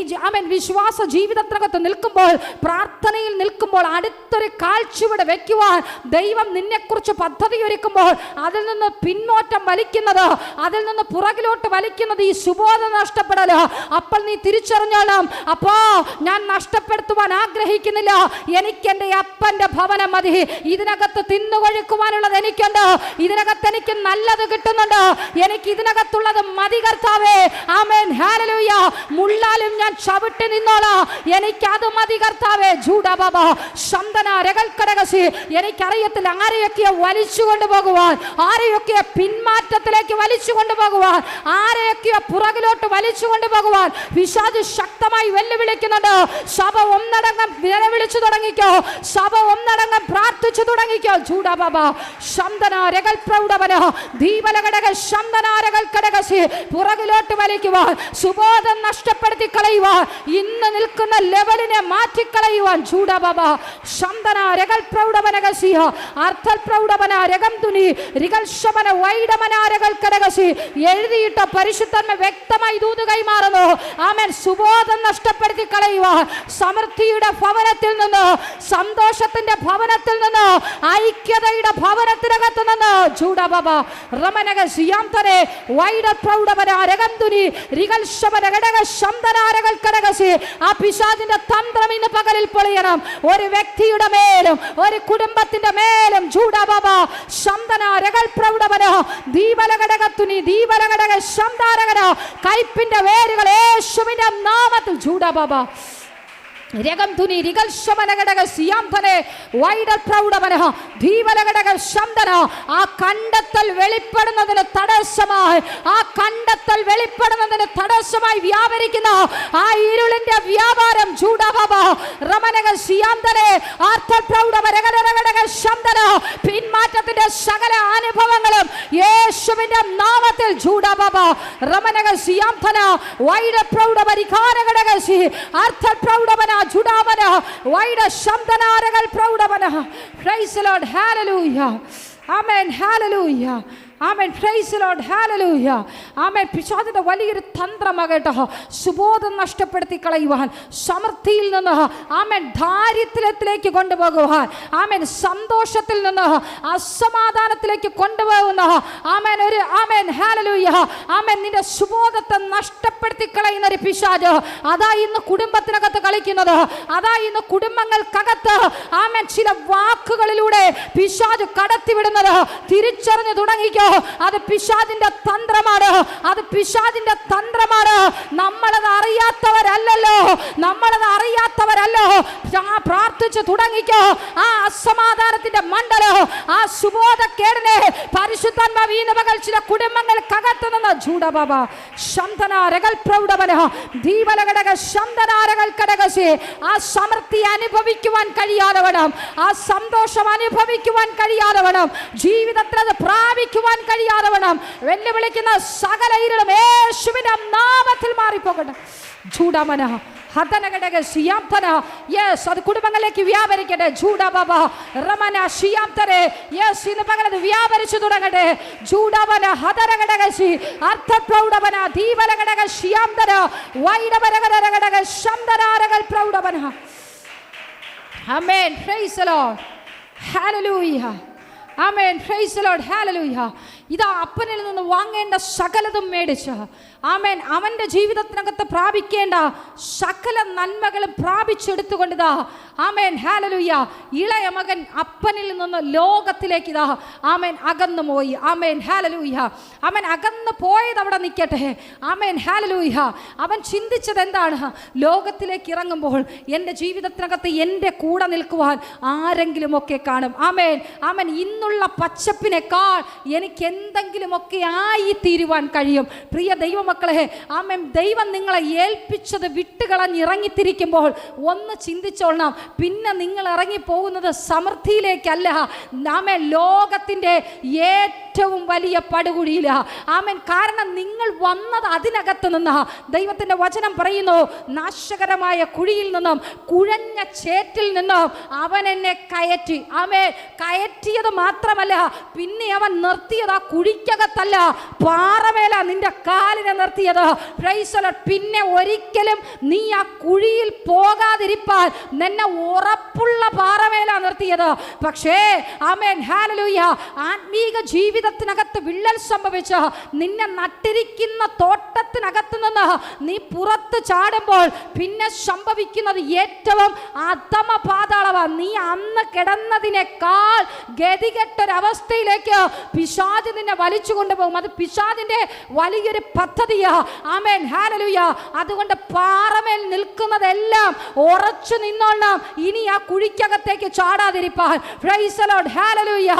വിശ്വാസ ജീവിതത്തിനകത്ത് നിൽക്കുമ്പോൾ, പ്രാർത്ഥനയിൽ നിൽക്കുമ്പോൾ, അടുത്തൊരു കാഴ്ചയുടെ വെക്കുവാൻ ദൈവം നിന്നെക്കുറിച്ച് പദ്ധതി ഒരുക്കുമ്പോൾ, അതിൽ നിന്ന് പിന്നോട്ടം വലിക്കുന്നത്, അതിൽ നിന്ന് പുറകിലോട്ട് വലിക്കുന്നത് ഈ സുബോധം നഷ്ടപ്പെടല്. അപ്പോൾ നീ തിരിച്ചറിഞ്ഞോളാം, അപ്പോ ഞാൻ നഷ്ടപ്പെടുത്തുവാൻ ആഗ്രഹിക്കുന്നില്ല. എനിക്ക് എൻ്റെ അപ്പന്റെ ഭവനം മതി. ഇതിനകത്ത് തിന്നുകൊഴുക്കുവാനുള്ളത് എനിക്കുണ്ട്. ഇതിനകത്ത് എനിക്ക് നല്ലത് കിട്ടുന്നുണ്ട്. എനിക്ക് ഇതിനകത്തുള്ളത് മതി കർത്താവേ. ആമേൻ, ഹല്ലേലൂയ. മുള്ളാലും ഞാൻ ചവിട്ടി നിന്നോളാം. എനിക്കത് മതി കർത്താവേ. ജൂഡബബ ശന്തന രകൽക്കടകസി. എനിക്കറിയത്തില്ല ആരെയൊക്കെ വലിച്ചു കൊണ്ടുപോകുവാൻ, ആരെയൊക്കെ പിന്മാറ്റത്തിലേക്ക് വലിച്ചു കൊണ്ടുപോകുവാൻ, ആരെയൊക്കെ പുറകിലോട്ട് വലിച്ചു കൊണ്ടുപോകുവാൻ പിശാച് ശക്തമായി വെല്ലുവിളിക്കുന്നുണ്ട്. സഭ ഒന്നടങ്കം വിളിച്ചു തുടങ്ങിക്കോ. സഭ ഒന്നടങ്കം പ്രാർത്ഥിച്ചു തുടങ്ങിക്കോ. ജൂഡബബ ശന്തന രകൽ പ്രൗഢവന ദീപലഘടക ശന്തന രകൽ കടകസി. പുറകിലോട്ട് വലിക്കുവാൻ, സുബോധം നഷ്ടപ്പെടുത്തി കളയുവാൻ, ഇന്ന് നിൽക്കുന്ന ലെവലിനെ മാറ്റിക്കളയുവാൻ. ജൂഡബബ ശന്തന രകൽ പ്രൗഢവനകസി അർത്ഥൽ പ്രൗഢവന രകം തുനി റികൽ ശമന വൈഡമന രകൽ കടകസി. എഴുതിയിട്ട പരിശുദ്ധന്മ വ്യക്തമായി ദൂത് കൈമാറുന്നു. ആമേൻ. സുബോധം നഷ്ടപ്പെടുത്തി കളയുവാൻ, സമൃദ്ധിയുടെ ഭവനത്തിൽ നിന്ന്, സന്തോഷത്തിന്റെ ഭവനത്തിൽ നിന്ന്, ഐക്യതയുടെ ഭവനത്തിനകത്ത് നിന്ന് ജൂഡബബ റമനക സിയാംതനെ വൈഡ പ്രൗഢവന രകം തുനി റികൽ ശമന ഘടക ശന്തന രകൽ കടകസി. ആ പിശാചിന്റെ തന്ത്രം ഇന്ന് പകലിൽ പൊളിയണം. ഒരു വ്യക്തിയുടെ മേലും ഒരു കുടുംബത്തിന്റെ മേലും ജൂഡബബ ശന്തന രകൽ പ്രൗഢവന ദീപലഘടകത്തുനി ദീപലഘടക ശന്താരകന. കൈപ്പിന്റെ വേരുകൾ യേശുവിന്റെ നാമത്തിൽ ജൂഡബബ രകം തുനി റികൽ ശമന ഘടക സിയാംതനെ വൈഡ പ്രൗഢവന ദീപലഘടക ശന്തന. ആ കണ്ടെത്തൽ വെളിപ്പെടുന്നതിന് തടസ്സമായി, ആ കണ്ടെത്തൽ വെളിപ്പെടുന്നതിന് തടസ്സമായി വ്യാപരിക്കുന്ന ആ ഇരുളിന്റെ വ്യാപാരം ജൂഡബബ റമനക സിയാംതനെ അർത്ഥൽ പ്രൗഢവരകടക ശന്തന. പിന്മാറ്റത്തിന്റെ സകല അനുഭവങ്ങളും യേശുവിന്റെ നാമത്തിൽ ജൂഡബബ റമനക സിയാംതന വൈഡ പ്രൗഢവരികാരഘടകസി അർത്ഥൽ പ്രൗഢവന ജുഡാവന വൈഡ ശബ്ദനാരകൾ പ്രൗഢവന. Praise the Lord. Hallelujah. Amen. Hallelujah. Amen. Praise the Lord. Hallelujah. Amen. പിശാചിന്റെ വലിയൊരു തന്ത്രമാകട്ടോ സുബോധം നഷ്ടപ്പെടുത്തി കളയുവാൻ, സമൃദ്ധിയിൽ നിന്ന് ആമേൻ ദാരിദ്ര്യത്തിലേക്ക് കൊണ്ടുപോകുവാൻ, ആമേൻ സന്തോഷത്തിൽ നിന്ന് അസമാധാനത്തിലേക്ക് കൊണ്ടുപോകുന്ന ആമേൻ ഒരു ആമേൻ ഹല്ലേലൂയ ആമേൻ നിന്റെ സുബോധത്തെ നഷ്ടപ്പെടുത്തി കളയുന്ന ഒരു പിശാച് അതാ ഇന്ന് കുടുംബത്തിനകത്ത് കളിക്കുന്നത്. അതാ ഇന്ന് കുടുംബങ്ങൾക്കകത്ത് ആമേൻ ചില വാക്കുകളിലൂടെ പിശാച് കടത്തിവിടുന്നത്. തിരിച്ചറിഞ്ഞു തുടങ്ങിക്കോ. അത് പിശാചിന്റെ തന്ത്രമാണ്. അത് പിശാചിന്റെ തന്ത്രമാണ്. നമ്മളത് അറിയാത്തവരല്ലോ. നമ്മളത് അറിയാത്തവരല്ലോ. പ്രാർത്ഥിച്ചു തുടങ്ങിക്കോ. ആ അസമാധാനത്തിന്റെ മണ്ഡലോ, ആ സുബോധക്കേടിനെ പരിശുദ്ധാത്മാവ് ഈ പകൽ ചില കുടുംബങ്ങൾക്കകത്ത് നിന്ന് ജൂഡബബ ശന്തന രകൽ പ്രൗഢവന ദീപലഘടക ശന്തന രകൽ കടകസി. ആ സമൃദ്ധി അനുഭവിക്കുവാൻ കഴിയാതെ വേണം, ആ സന്തോഷം അനുഭവിക്കുവാൻ കഴിയാതെ വേണം, ജീവിതത്തിൽ അത് പ്രാപിക്കുവാൻ കഴിയാതെ വേണം. വെല്ലുവിളിക്കുന്ന സകല ഇരുളും യേശുവിന്റെ നാമത്തിൽ മാറിപ്പോകട്ടെ. ജൂഡമന ഹതനഘടക സിയാംതന. യെസ്, അത് കുടുംബങ്ങളിലേക്ക് വ്യാപരിക്കട്ടെ. ജൂഡബബ റമന സിയാംതരെ. യെസ്, ഇന്ന് പകലത് വ്യാപരിച്ചു തുടങ്ങട്ടെ. ജൂഡവന ഹതനഘടകസി അർത്ഥപ്രൗഢവന ദീപലഘടക സിയാംതന വൈഡവരഘടക ശബ്ദനാരകൾ പ്രൗഢവന. Amen. Praise the Lord. Hallelujah. Amen. Praise the Lord. Hallelujah. ഇതാ അപ്പനിൽ നിന്ന് വാങ്ങേണ്ട സകലതും മേടിച്ച് ആമേൻ അവൻ്റെ ജീവിതത്തിനകത്ത് പ്രാപിക്കേണ്ട സകല നന്മകളും പ്രാപിച്ചെടുത്തുകൊണ്ടിതാ ആമേൻ ഹല്ലേലൂയ ഇളയ മകൻ അപ്പനിൽ നിന്ന് ലോകത്തിലേക്ക് ഇതാ ആമേൻ അകന്നു പോയി. ആമേൻ ഹല്ലേലൂയ. അവൻ അകന്നു പോയത് അവിടെ നിൽക്കട്ടെ. ആമേൻ ഹല്ലേലൂയ. അവൻ ചിന്തിച്ചത് എന്താണ്? ലോകത്തിലേക്ക് ഇറങ്ങുമ്പോൾ എൻ്റെ ജീവിതത്തിനകത്ത് എൻ്റെ കൂടെ നിൽക്കുവാൻ ആരെങ്കിലുമൊക്കെ കാണും. ആമേൻ ആമേൻ. ഇന്നുള്ള പച്ചപ്പിനേക്കാൾ എനിക്ക് എന്തെങ്കിലുമൊക്കെ ആയിത്തീരുവാൻ കഴിയും. പ്രിയ ദൈവമക്കളെ, ആമേൻ, ദൈവം നിങ്ങളെ ഏൽപ്പിച്ചത് വിട്ടുകളഞ്ഞ് ഇറങ്ങിത്തിരിക്കുമ്പോൾ ഒന്ന് ചിന്തിച്ചോളണം. പിന്നെ നിങ്ങൾ ഇറങ്ങിപ്പോകുന്നത് സമൃദ്ധിയിലേക്കല്ല, ആമേൻ, ലോകത്തിൻ്റെ ഏറ്റവും ഏറ്റവും വലിയ പടുകുഴിയില. ആമേൻ. കാരണം നിങ്ങൾ വന്നത് അതിനകത്ത് നിന്ന്. ദൈവത്തിന്റെ വചനം പറയുന്നു, നാശകരമായ കുഴിയിൽ നിന്നും കുഴഞ്ഞ ചേറ്റിൽ നിന്നും അവൻ എന്നെ കയറ്റി. ആമേൻ. കയറ്റിയത് മാത്രമല്ല, പിന്നെ അവൻ നിർത്തിയത് ആ കുഴിക്കകത്തല്ല, പാറമേല നിന്റെ കാലിനെ നിർത്തിയത്. Price the Lord. പിന്നെ ഒരിക്കലും നീ ആ കുഴിയിൽ പോകാതിരിപ്പാൻ നിന്നെ ഉറപ്പുള്ള പാറമേല നിർത്തിയത്. പക്ഷേ ആമേൻ, ഹല്ലേലൂയ, ആത്മീക ജീവിതത്തിനകത്ത് വിള്ളൽ സംഭവിച്ച് നിന്നെ നട്ടിരിക്കുന്ന തോട്ടത്തിനകത്ത് നിന്ന് നീ പുറത്ത് ചാടുമ്പോൾ പിന്നെ സംഭവിക്കുന്നത് ഏറ്റവും അധമ പാതാളമാണ്. നീ അന്ന് കിടന്നതിനേക്കാൾ ഗതികെട്ടൊരവസ്ഥയിലേക്ക് പിശാച് നിന്നെ വലിച്ചു കൊണ്ടുപോകും. അത് പിശാചിന്റെ വലിയൊരു പദ്ധതിയാ. ആമേൻ, ഹല്ലേലൂയ. അതുകൊണ്ട് പാറമേൽ നിൽക്കുന്നതെല്ലാം ഉറച്ചു നിന്നോളണം, ഇനി ആ കുഴിക്കകത്തേക്ക് ചാടാതിരിപ്പാൻ. Praise the Lord. Hallelujah.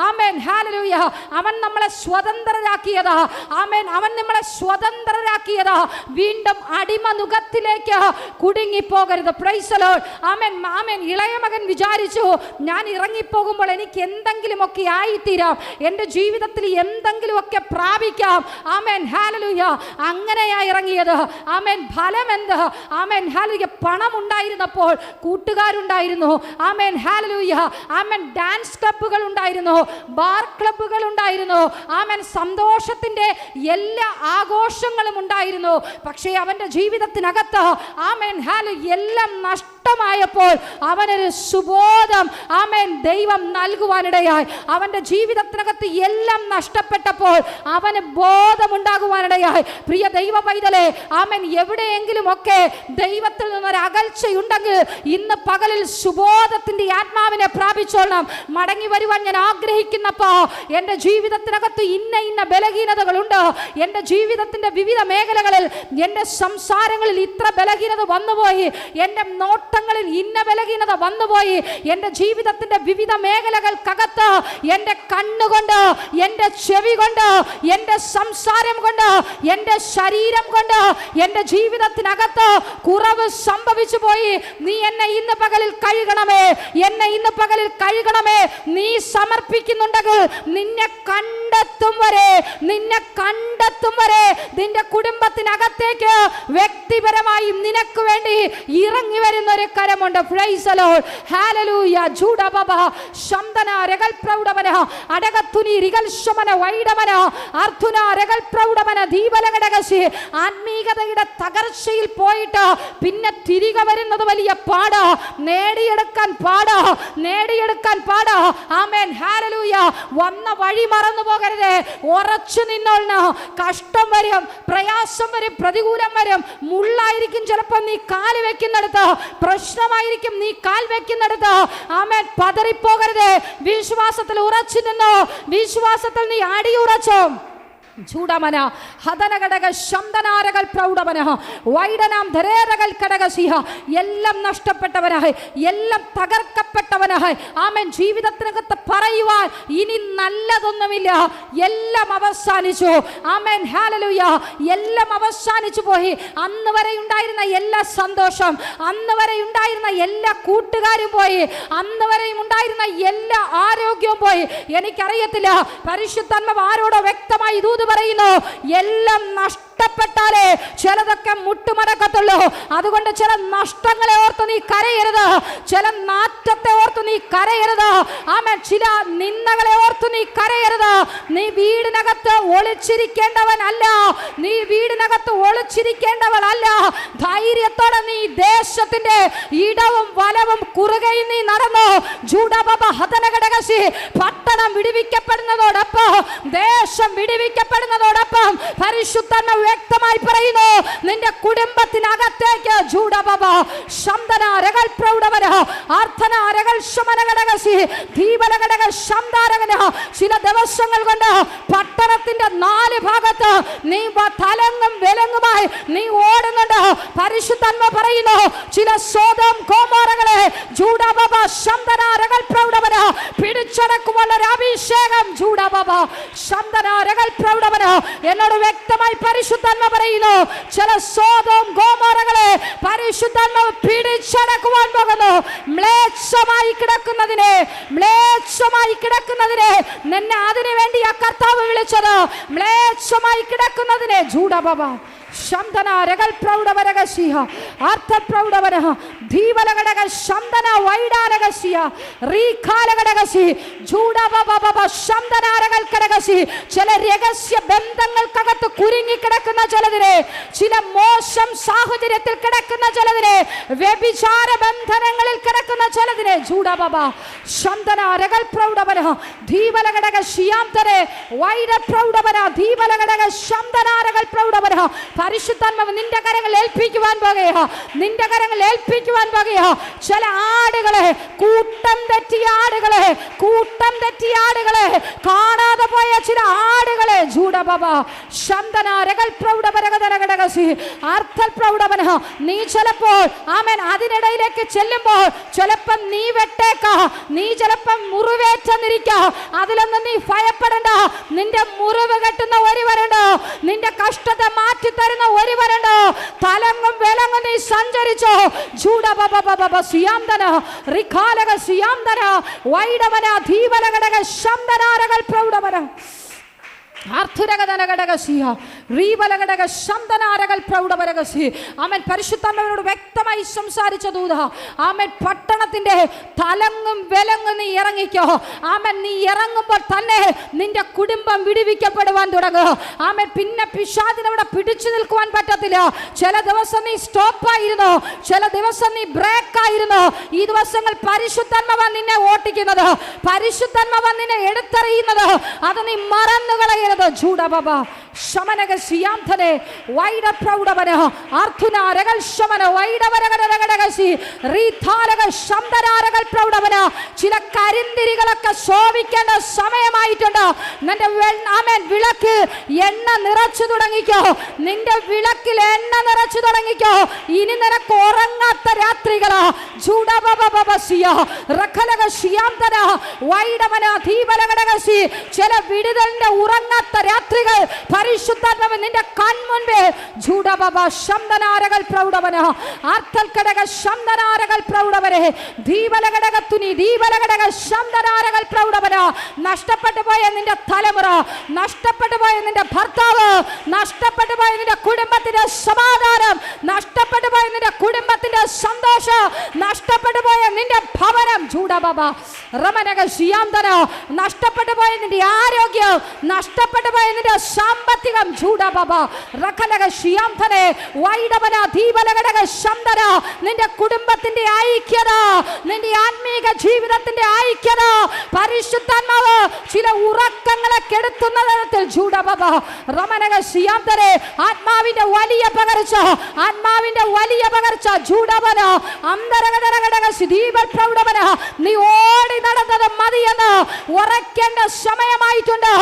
Amen, hallelujah. അവൻ നമ്മളെ സ്വതന്ത്രരാക്കിയതാ. ആമേൻ. അവൻ നമ്മളെ സ്വതന്ത്രരാക്കിയതാ. വീണ്ടും അടിമ നുഖത്തിലേക്ക് കുടുങ്ങിപ്പോകരുത്. Praise the Lord. Amen, amen. ഇളയ മകൻ വിചാരിച്ചു, ഞാൻ ഇറങ്ങിപ്പോകുമ്പോൾ എനിക്ക് എന്തെങ്കിലുമൊക്കെ ആയിത്തീരാം, എൻ്റെ ജീവിതത്തിൽ എന്തെങ്കിലുമൊക്കെ പ്രാപിക്കാം. ആമേൻ, ഹല്ലേലൂയ. അങ്ങനെയാ ഇറങ്ങിയത്. ആമേൻ. ഫലം എന്ത്? ആമേൻ, ഹല്ലേലൂയ. പണം ഉണ്ടായിരുന്നപ്പോൾ കൂട്ടുകാരുണ്ടായിരുന്നു. ആമേൻ, ഹല്ലേലൂയ. ആമേൻ. ഡാൻസ് ക്ലബ്ബുകൾ ഉണ്ടായിരുന്നു, ബാർ ക്ലബ്ബുകൾ ഉണ്ടായിരുന്നു. ആമേൻ. സന്തോഷത്തിന്റെ എല്ലാ ആഘോഷങ്ങളും ഉണ്ടായിരുന്നു. പക്ഷേ അവന്റെ ജീവിതത്തിനകത്ത് ആമേൻ, ഹല്ലേലൂയ, എല്ലാം നഷ്ടമായപ്പോൾ അവനൊരു സുബോധം ആമേൻ ദൈവം നൽകുവാനിടയായി. അവന്റെ ജീവിതത്തിനകത്ത് എല്ലാം നഷ്ടപ്പെട്ടപ്പോൾ അവന് ബോധമുണ്ടാകുവാനിടയായി. പ്രിയ ദൈവ പൈതലേ, ആമേൻ, എവിടെയെങ്കിലും ഒക്കെ ദൈവത്തിൽ നിന്നൊരു അകൽച്ചയുണ്ടെങ്കിൽ ഇന്ന് പകലിൽ സുബോധത്തിന്റെ ആത്മാവിനെ പ്രാപിച്ചോളണം. മടങ്ങി വരുവാൻ ഞാൻ ആഗ്രഹിക്കുന്നപ്പോ എൻ്റെ ജീവിതത്തിനകത്ത് ഇന്ന ബലഹീനതകളുണ്ട്. എൻ്റെ ജീവിതത്തിന്റെ വിവിധ മേഖലകളിൽ, എൻ്റെ സംസാരങ്ങളിൽ ഇത്ര ബലഹീനത വന്നുപോയി, എൻ്റെ നോട്ടങ്ങളിൽ ഇന്ന ബലഹീനത വന്നുപോയി. എൻ്റെ ജീവിതത്തിന്റെ വിവിധ മേഖലകൾക്കകത്ത് എൻ്റെ കണ്ണുകൊണ്ട്, എൻ്റെ ചെവി കൊണ്ട്, എൻ്റെ സംസാരം കൊണ്ട്, എൻ്റെ ശരീരം കൊണ്ട് എൻ്റെ ജീവിതത്തിനകത്ത് കുറവ് സംഭവിച്ചു പോയി. നീ എന്നെ ഇന്ന് പകലിൽ കഴുകണമേ, എന്നെ ഇന്ന് പകലിൽ കഴുകണമേ. നീ സമർപ്പിക്കുന്നുണ്ടെങ്കിൽ നിന്നെ കണ്ടെത്തും വരെ, നിന്നെ കണ്ടെത്തും വരെ നിന്റെ കുടുംബത്തിനകത്തേക്ക് വ്യക്തിപരമായി നിനക്ക് വേണ്ടി ഇറങ്ങി വരുന്ന ഒരു കരമുണ്ട്. Praise the Lord. ഹല്ലേലൂയ. ജൂഡബബ ശംദന രഗൽ പ്രൗഢവന അടകത്തുനി റിഗൽ ശമന വൈഡവന അർഥുന രഗൽ പ്രൗഢവന ദീപലകടകസി. ആത്മീകതയുടെ തകർച്ചയിൽ പോയിട്ട് പിന്നെ തിരികെ വരുന്നത് വലിയ പാടാ, നേടിയെടുക്കാൻ പാടാ, നേടിയെടുക്കാൻ പാടാ. ആമേൻ, ഹല്ലേലൂയ. വന്ന വഴി മറന്നു പോകരുത്, ഉറച്ചു നിന്നോളണം. കഷ്ടം വരും, പ്രയാസം വരും, പ്രതികൂലം വരും. മുള്ളായിരിക്കും ചിലപ്പോൾ നീ കാല് വെക്കുന്നിടത്ത്, പ്രശ്നമായിരിക്കും നീ കാൽ വെക്കുന്നിടത്ത്. ആമേൻ, പതറിപ്പോകരുത്. വിശ്വാസത്തിൽ ഉറച്ചു നിന്നോ, വിശ്വാസത്തിൽ നീ അടിയുറച്ചോ. ചൂടമന ഹതനഘടക ശംദനാരകൾ പ്രൗഢമന വൈഡനാം ധരേരകൾ കടകസിഹ. എല്ലാം നഷ്ടപ്പെട്ടവനായി, എല്ലാം തകർക്കപ്പെട്ടവനായി. ആമേൻ. ജീവിതത്തിനകത്ത് പറയുവാൻ ഇനി നല്ലതൊന്നുമില്ല, എല്ലാം അവസാനിച്ചു. ആമേൻ, ഹല്ലേലൂയ. എല്ലാം അവസാനിച്ചു പോയി. അന്ന് വരെ ഉണ്ടായിരുന്ന എല്ലാ സന്തോഷം, അന്ന് വരെ ഉണ്ടായിരുന്ന എല്ലാ കൂട്ടുകാരും പോയി, അന്ന് വരെയും ഉണ്ടായിരുന്ന എല്ലാ ആരോഗ്യവും പോയി. എനിക്കറിയത്തില്ല, പരിശുദ്ധാത്മാവ് ആരോടോ വ്യക്തമായി ദൂത് പറയുന്നു, എല്ലാം നഷ്ടപ്പെട്ടാലേ ചിലതൊക്കെ മുട്ടുമടക്കത്തുള്ളൂ. അതുകൊണ്ട് ചില നഷ്ടങ്ങളെ ഓർത്ത് നീ കരയരുത്, ചില നാറ്റത്തെ ഓർത്ത് നീ കരയരുത്. ആമേൻ. ചില നിന്ദകളെ ഓർത്ത് നീ കരയരുത്. നീ വീടിനകത്ത് ഒളിച്ചിരിക്കേണ്ടവനല്ല, നീ വീടിനകത്ത് ഒളിച്ചിരിക്കേണ്ടവളല്ല. ധൈര്യത്തോടെ നീ ദേശത്തിന്റെ ഇടവും വലവും കുറുകയും നീ നടന്നു. ജൂഡബബ ഹതനഘടകസി. പട്ടണം വിടുവിക്കപ്പെടുന്നതോടൊപ്പം, ദേശം വിടുവിക്കപ്പെടുന്നതോടൊപ്പം പരിശുദ്ധാത്മാവ് വ്യക്തമായി പറയുന്നു, നിന്റെ കുടുംബത്തിനകത്തേക്ക് ജൂഡബബ ശംദന രഗൽ പ്രൗഢവന അർത്ഥന രഗൽ ശമനഘടകസി ദീപലഘടക ശംദാരകന. ചില ദിവസങ്ങൾ കൊണ്ട് പട്ടണത്തിന്റെ 4 ഭാഗത്ത് നീ തലങ്ങും വിലങ്ങുമായി നീ ഓടുന്നുണ്ട്. പരിശുദ്ധാത്മാവ് പറയുന്നു, ചില സോദം ഗോമോറകളെ ജൂഡബബ ശംദന രഗൽ പ്രൗഢവന പിടിച്ചടക്കുവാനുള്ള ഒരു അഭിഷേകം ജൂഡബബ ശംദന രഗൽ പ്രൗഢവന എന്നോട് വ്യക്തമായി പരിശുദ്ധാത്മാവ് പറയുന്നു, ചില സോദോം ഗോമോറകളെ പരിശുദ്ധാത്മാവ് പിടിച്ചടക്കുവാൻ പോകുന്നു. മ്ലേച്ഛമായി കിടക്കുന്നതിനെ നിന്നെ അതിനു വേണ്ടി ആ കർത്താവ് വിളിച്ചത്. മ്ലേച്ഛമായി കിടക്കുന്നതിനെ ജൂഡബബ ശബ്ദന രഗൽ പ്രൗഢവരകസിയ അർത്ഥ പ്രൗഢവര ധീവലഘടക ശബ്ദന വൈഡാരകസിയ റീഖാലഘടകസി ജൂഡബബബ ശബ്ദനാരകൾ കടകസി. ചില രഹസ്യ ബന്ധങ്ങൾക്കകത്ത് കുരുങ്ങിക്കിടക്കുന്ന ചിലതിനെ, ചില മോശം സാഹചര്യത്തിൽ കിടക്കുന്ന ചിലതിനെ, വ്യഭിചാര ബന്ധനങ്ങളിൽ കിടക്കുന്ന ചിലതിനെ ജൂഡബബ ശബ്ദന രഗൽ പ്രൗഢവര ധീവലഘടക ശിയാന്തരെ വൈഡ പ്രൗഢവര ധീവലഘടക ശബ്ദനാരകൾ പ്രൗഢവര. പരിശുദ്ധാത്മാവ് നിന്റെ കരങ്ങൾ ഏൽപ്പിക്കുവാൻ പോകുകയാ. ചില ആടുകളെ, കൂട്ടം തെറ്റിയ ആടുകളെ, കാണാതെ പോയ ചില ആടുകളെ ജൂഡബബ ശബ്ദനാരകൾ പ്രൗഢപരകതരകടകസി അർത്ഥൽ പ്രൗഢവന. നീ ചിലപ്പോൾ ആമേൻ അതിനിടയിലേക്ക് ചെല്ലുമ്പോൾ ചിലപ്പം നീ വെട്ടേക്കാ, നീ ചിലപ്പം മുറിവേറ്റെന്നിരിക്കാ. അതിലൊന്നും നീ ഭയപ്പെടണ്ട. നിന്റെ മുറിവ് കെട്ടുന്ന ഒരുവരുണ്ട്, നിന്റെ കഷ്ടത്തെ മാറ്റി തരുന്ന ഒരുവരുണ്ട്. തലങ്ങും വിലങ്ങും നീ സഞ്ചരിച്ചോ ജൂഡബബബബ സിയാംദന റിഖാലക സിയാംദന വൈഡവന ധീവലഘടക ശബ്ദനാരകൾ പ്രൗഢവന ആമേൻ. പരിശുദ്ധാത്മാവിനോട് വ്യക്തമായി സംസാരിച്ച ദൂത, ആമേൻ, പട്ടണത്തിന്റെ തലങ്ങും വിലങ്ങും നീ ഇറങ്ങിക്കോ. ആമേൻ, നീ ഇറങ്ങുമ്പോൾ തന്നെ നിന്റെ കുടുംബം വിടുവിക്കപ്പെടുവാൻ തുടങ്ങുക. ആമേൻ. പിന്നെ പിശാചിനവിടെ പിടിച്ചു നിൽക്കുവാൻ പറ്റത്തില്ല. ചില ദിവസം നീ സ്റ്റോപ്പായിരുന്നു, ചില ദിവസം നീ ബ്രേക്കായിരുന്നു. ഈ ദിവസങ്ങൾ പരിശുദ്ധാത്മാവാ നിന്നെ ഓട്ടിക്കുന്നത്, പരിശുദ്ധാത്മാവാ നിന്നെ എടുത്തെറിയുന്നത്. അത് നീ മറന്നു കളയരുത്. ജൂഡബബ ശമനക സിയാംധനെ വൈഡ പ്രൗഢവന അർത്ഥുന രഗൽ ശമന വൈഡവരകടകടകസി റീഥാലക ശബ്ദനാരകൾ പ്രൗഢവന. ചില കരിന്തിരികളൊക്കെ ശോഭിക്കേണ്ട സമയമായിട്ടുണ്ട്. നിന്റെ ആമേൻ വിളക്ക് എണ്ണ നിറച്ചു തുടങ്ങിക്കോ. നിന്റെ വിളക്കിൽ എണ്ണ നിറച്ചു തുടങ്ങിക്കോ. ഇനി നിനക്ക് ഉറങ്ങാത്ത രാത്രികളാ ജൂഡബബബസിയ റഖലക സിയാംധന വൈഡവന ധീവലകടകസി. ചില വിടുതലിന്റെ ഉറങ്ങാത്ത രാത്രികൾ പരിശുദ്ധാത്മാവ് നിന്റെ കൺമുൻപേ ജൂഡബബ ശബ്ദനാരകൾ പ്രൗഢവന അർത്ഥൽ കടക ശബ്ദനാരകൾ പ്രൗഢവരെ ധീവലഘടക തുനി ധീവലഘടക ശബ്ദനാരകൾ പ്രൗഢവന. നഷ്ടപ്പെട്ടു പോയ നിന്റെ തലമുറ, നഷ്ടപ്പെട്ടു പോയ നിന്റെ ഭർത്താവ്, നഷ്ടപ്പെട്ടു പോയ നിന്റെ കുടുംബത്തിന്റെ സമാധാനം, നഷ്ടപ്പെട്ടു പോയ നിന്റെ കുടുംബത്തിന്റെ സന്തോഷം, നഷ്ടപ്പെട്ടു പോയ നിന്റെ ഭവനം ജൂഡബബ റമനക ശിയാംധന, നഷ്ടപ്പെട്ടു പോയ നിന്റെ ആരോഗ്യം, നഷ്ടപ്പെട്ടു പോയ നിന്റെ സാമ്പത്തികം ജൂഡബബ റഖലക ശിയാംധനെ വൈഡവന ധീവലഘടക ശബ്ദന. നിന്റെ കുടുംബത്തിന്റെ ഐക്യത, നിന്റെ ആത്മീക ജീവിതത്തിന്റെ ഐക്യത പരിശുദ്ധാത്മാവ് ചില ഉറക്കങ്ങളെ കെടുത്തുന്ന തരത്തിൽ ജൂഡബബ റമനക ശിയാംധനെ ആത്മാവിന്റെ വലിയ പകർച്ച, ആത്മാവിന്റെ വലിയ പകർച്ച ജൂഡബന അന്തരകടകടക ദീപൽ പ്രൗഢവന. നീ ഓടി നടന്നത് മതിയെന്ന് ഉറക്കേണ്ട സമയമായിട്ടുണ്ട്.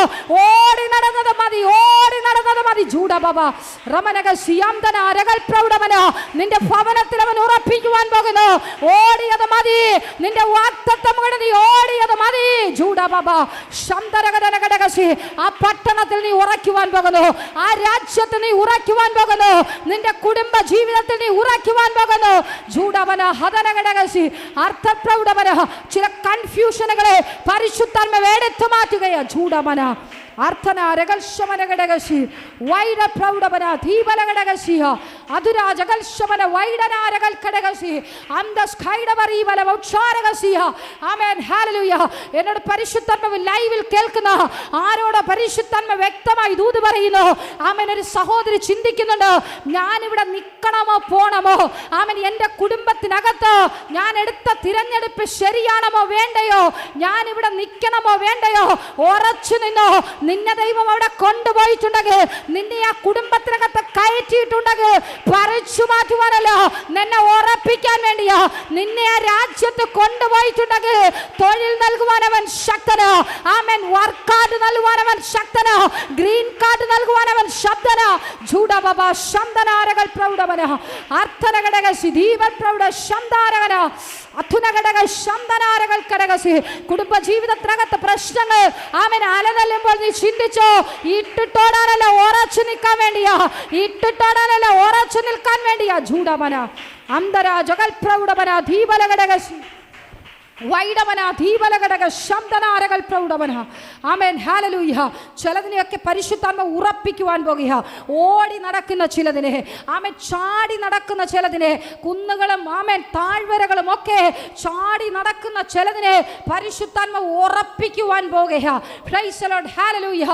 ഓടി നടന്നത് മതി, ഓടി നടന്നത് മതി ജൂഡബബ റമനക സിയാംധന രഗൽ പ്രൗഢവന. നിന്റെ ഭവനത്തിൽ അവൻ ഉറപ്പിക്കുവാൻ പോകുന്നു. ഓടിയത് മതി, നിന്റെ വാഗ്ദത്തം കൊണ്ട് നീ ഓടിയത് മതി ജൂഡബബ ശബ്ദരകടകടകസി. ആ പട്ടണത്തിൽ നീ ഉറക്കുവാൻ പോകുന്നു, ആ രാജ്യത്ത് നീ ഉറക്കുവാൻ പോകുന്നു, നിന്റെ കുടുംബ ജീവിതത്തിൽ നീ ഉറക്കുവാൻ പോകുന്നു ജൂഡവന ഹദനകടകസി അർത്ഥപ്രൗഢവന. ചില കൺഫ്യൂഷനുകളെ പരിശുദ്ധാത്മാവ് എടുത്തു മാറ്റുകയാ ജൂഡവന അർത്ഥന രഗൽശമനഘടകസി വൈഡ പ്രൗഢവന ധീവലഘടകസിയ അധുരാ ജഗൽശമന വൈഡനാരകൾ ഘടകസി അന്തസ്ഖൈഡവരീവല വൗക്ഷാരകസിയ. Amen hallelujah. എന്നോട് പരിശുദ്ധാത്മാവ് ലൈവിൽ കേൾക്കുന്ന ആരോട് പരിശുദ്ധാത്മാവ് വ്യക്തമായി ദൂത് പറയുന്നു. ആമേൻ. ഒരു സഹോദരി ചിന്തിക്കുന്നുണ്ട്, ഞാനിവിടെ നിൽക്കണമോ പോണമോ? ആമേൻ. എൻ്റെ കുടുംബത്തിനകത്ത് ഞാൻ എടുത്ത തിരഞ്ഞെടുപ്പ് ശരിയാണമോ വേണ്ടയോ? ഞാനിവിടെ നിൽക്കണമോ വേണ്ടയോ? ഉറച്ചു നിന്നോ. നിന്നെ ദൈവം അവിടെ കൊണ്ടുപോയിട്ടുണ്ടെങ്കിൽ, നിന്നെ ആ കുടുംബത്തിനകത്ത് കയറ്റി മാറ്റിയിട്ടുണ്ടെങ്കിൽ പറിച്ചു മാറ്റുവാനല്ല, നിന്നെ ഉറപ്പിക്കാൻ വേണ്ടിയാ. നിന്നെ ആ രാജ്യത്ത് കൊണ്ടുപോയിട്ടുണ്ടെങ്കിൽ തൊഴിൽ നൽകുവാൻ അവൻ ശക്തനാ. ആമേൻ. വർക്ക് കാർഡ് നൽകുവാൻ അവൻ ശക്തനാ. ഗ്രീൻ കാർഡ് നൽകുവാൻ അവൻ ശബ്ദനാ. ജൂഡബബ ശബ്ദനാരകൾ പ്രൗഢവന അർത്ഥനഘടകസി ദീപൻ പ്രൗഢ ശബ്ദാരകന അധുനഘടക ശബ്ദനാരകൾ കടകസി. കുടുംബ ജീവിതത്തിനകത്ത് പ്രശ്നങ്ങൾ ആമേൻ അലതല്ലുമ്പോൾ നീ ചിന്തിച്ചോ, ഇട്ടിട്ടോടാനല്ല ഉറച്ചു നിൽക്കാൻ വേണ്ടിയാ. ഇട്ടിട്ടോടാനല്ല ഉറച്ചു നിൽക്കാൻ വേണ്ടിയാ. ജൂഡമന അന്തര ജഗൽ പ്രൗഢവന ദീപലഘടകസി വൈഡവന ദീപലഘടക ശബ്ദനാരകൾ പ്രൗഢവന. ആമേൻ. ഹല്ലേലൂയ. ചിലതിനെയൊക്കെ പരിശുദ്ധാത്മ ഉറപ്പിക്കുവാൻ പോകുക. ഓടി നടക്കുന്ന ചിലതിനെ, ആമേൻ, ചാടി നടക്കുന്ന ചിലതിനെ, കുന്നുകളും ആമേൻ താഴ്വരകളും ഒക്കെ ചാടി നടക്കുന്ന ചിലതിനെ പരിശുദ്ധാത്മ ഉറപ്പിക്കുവാൻ പോകുക. Praise the Lord. Hallelujah.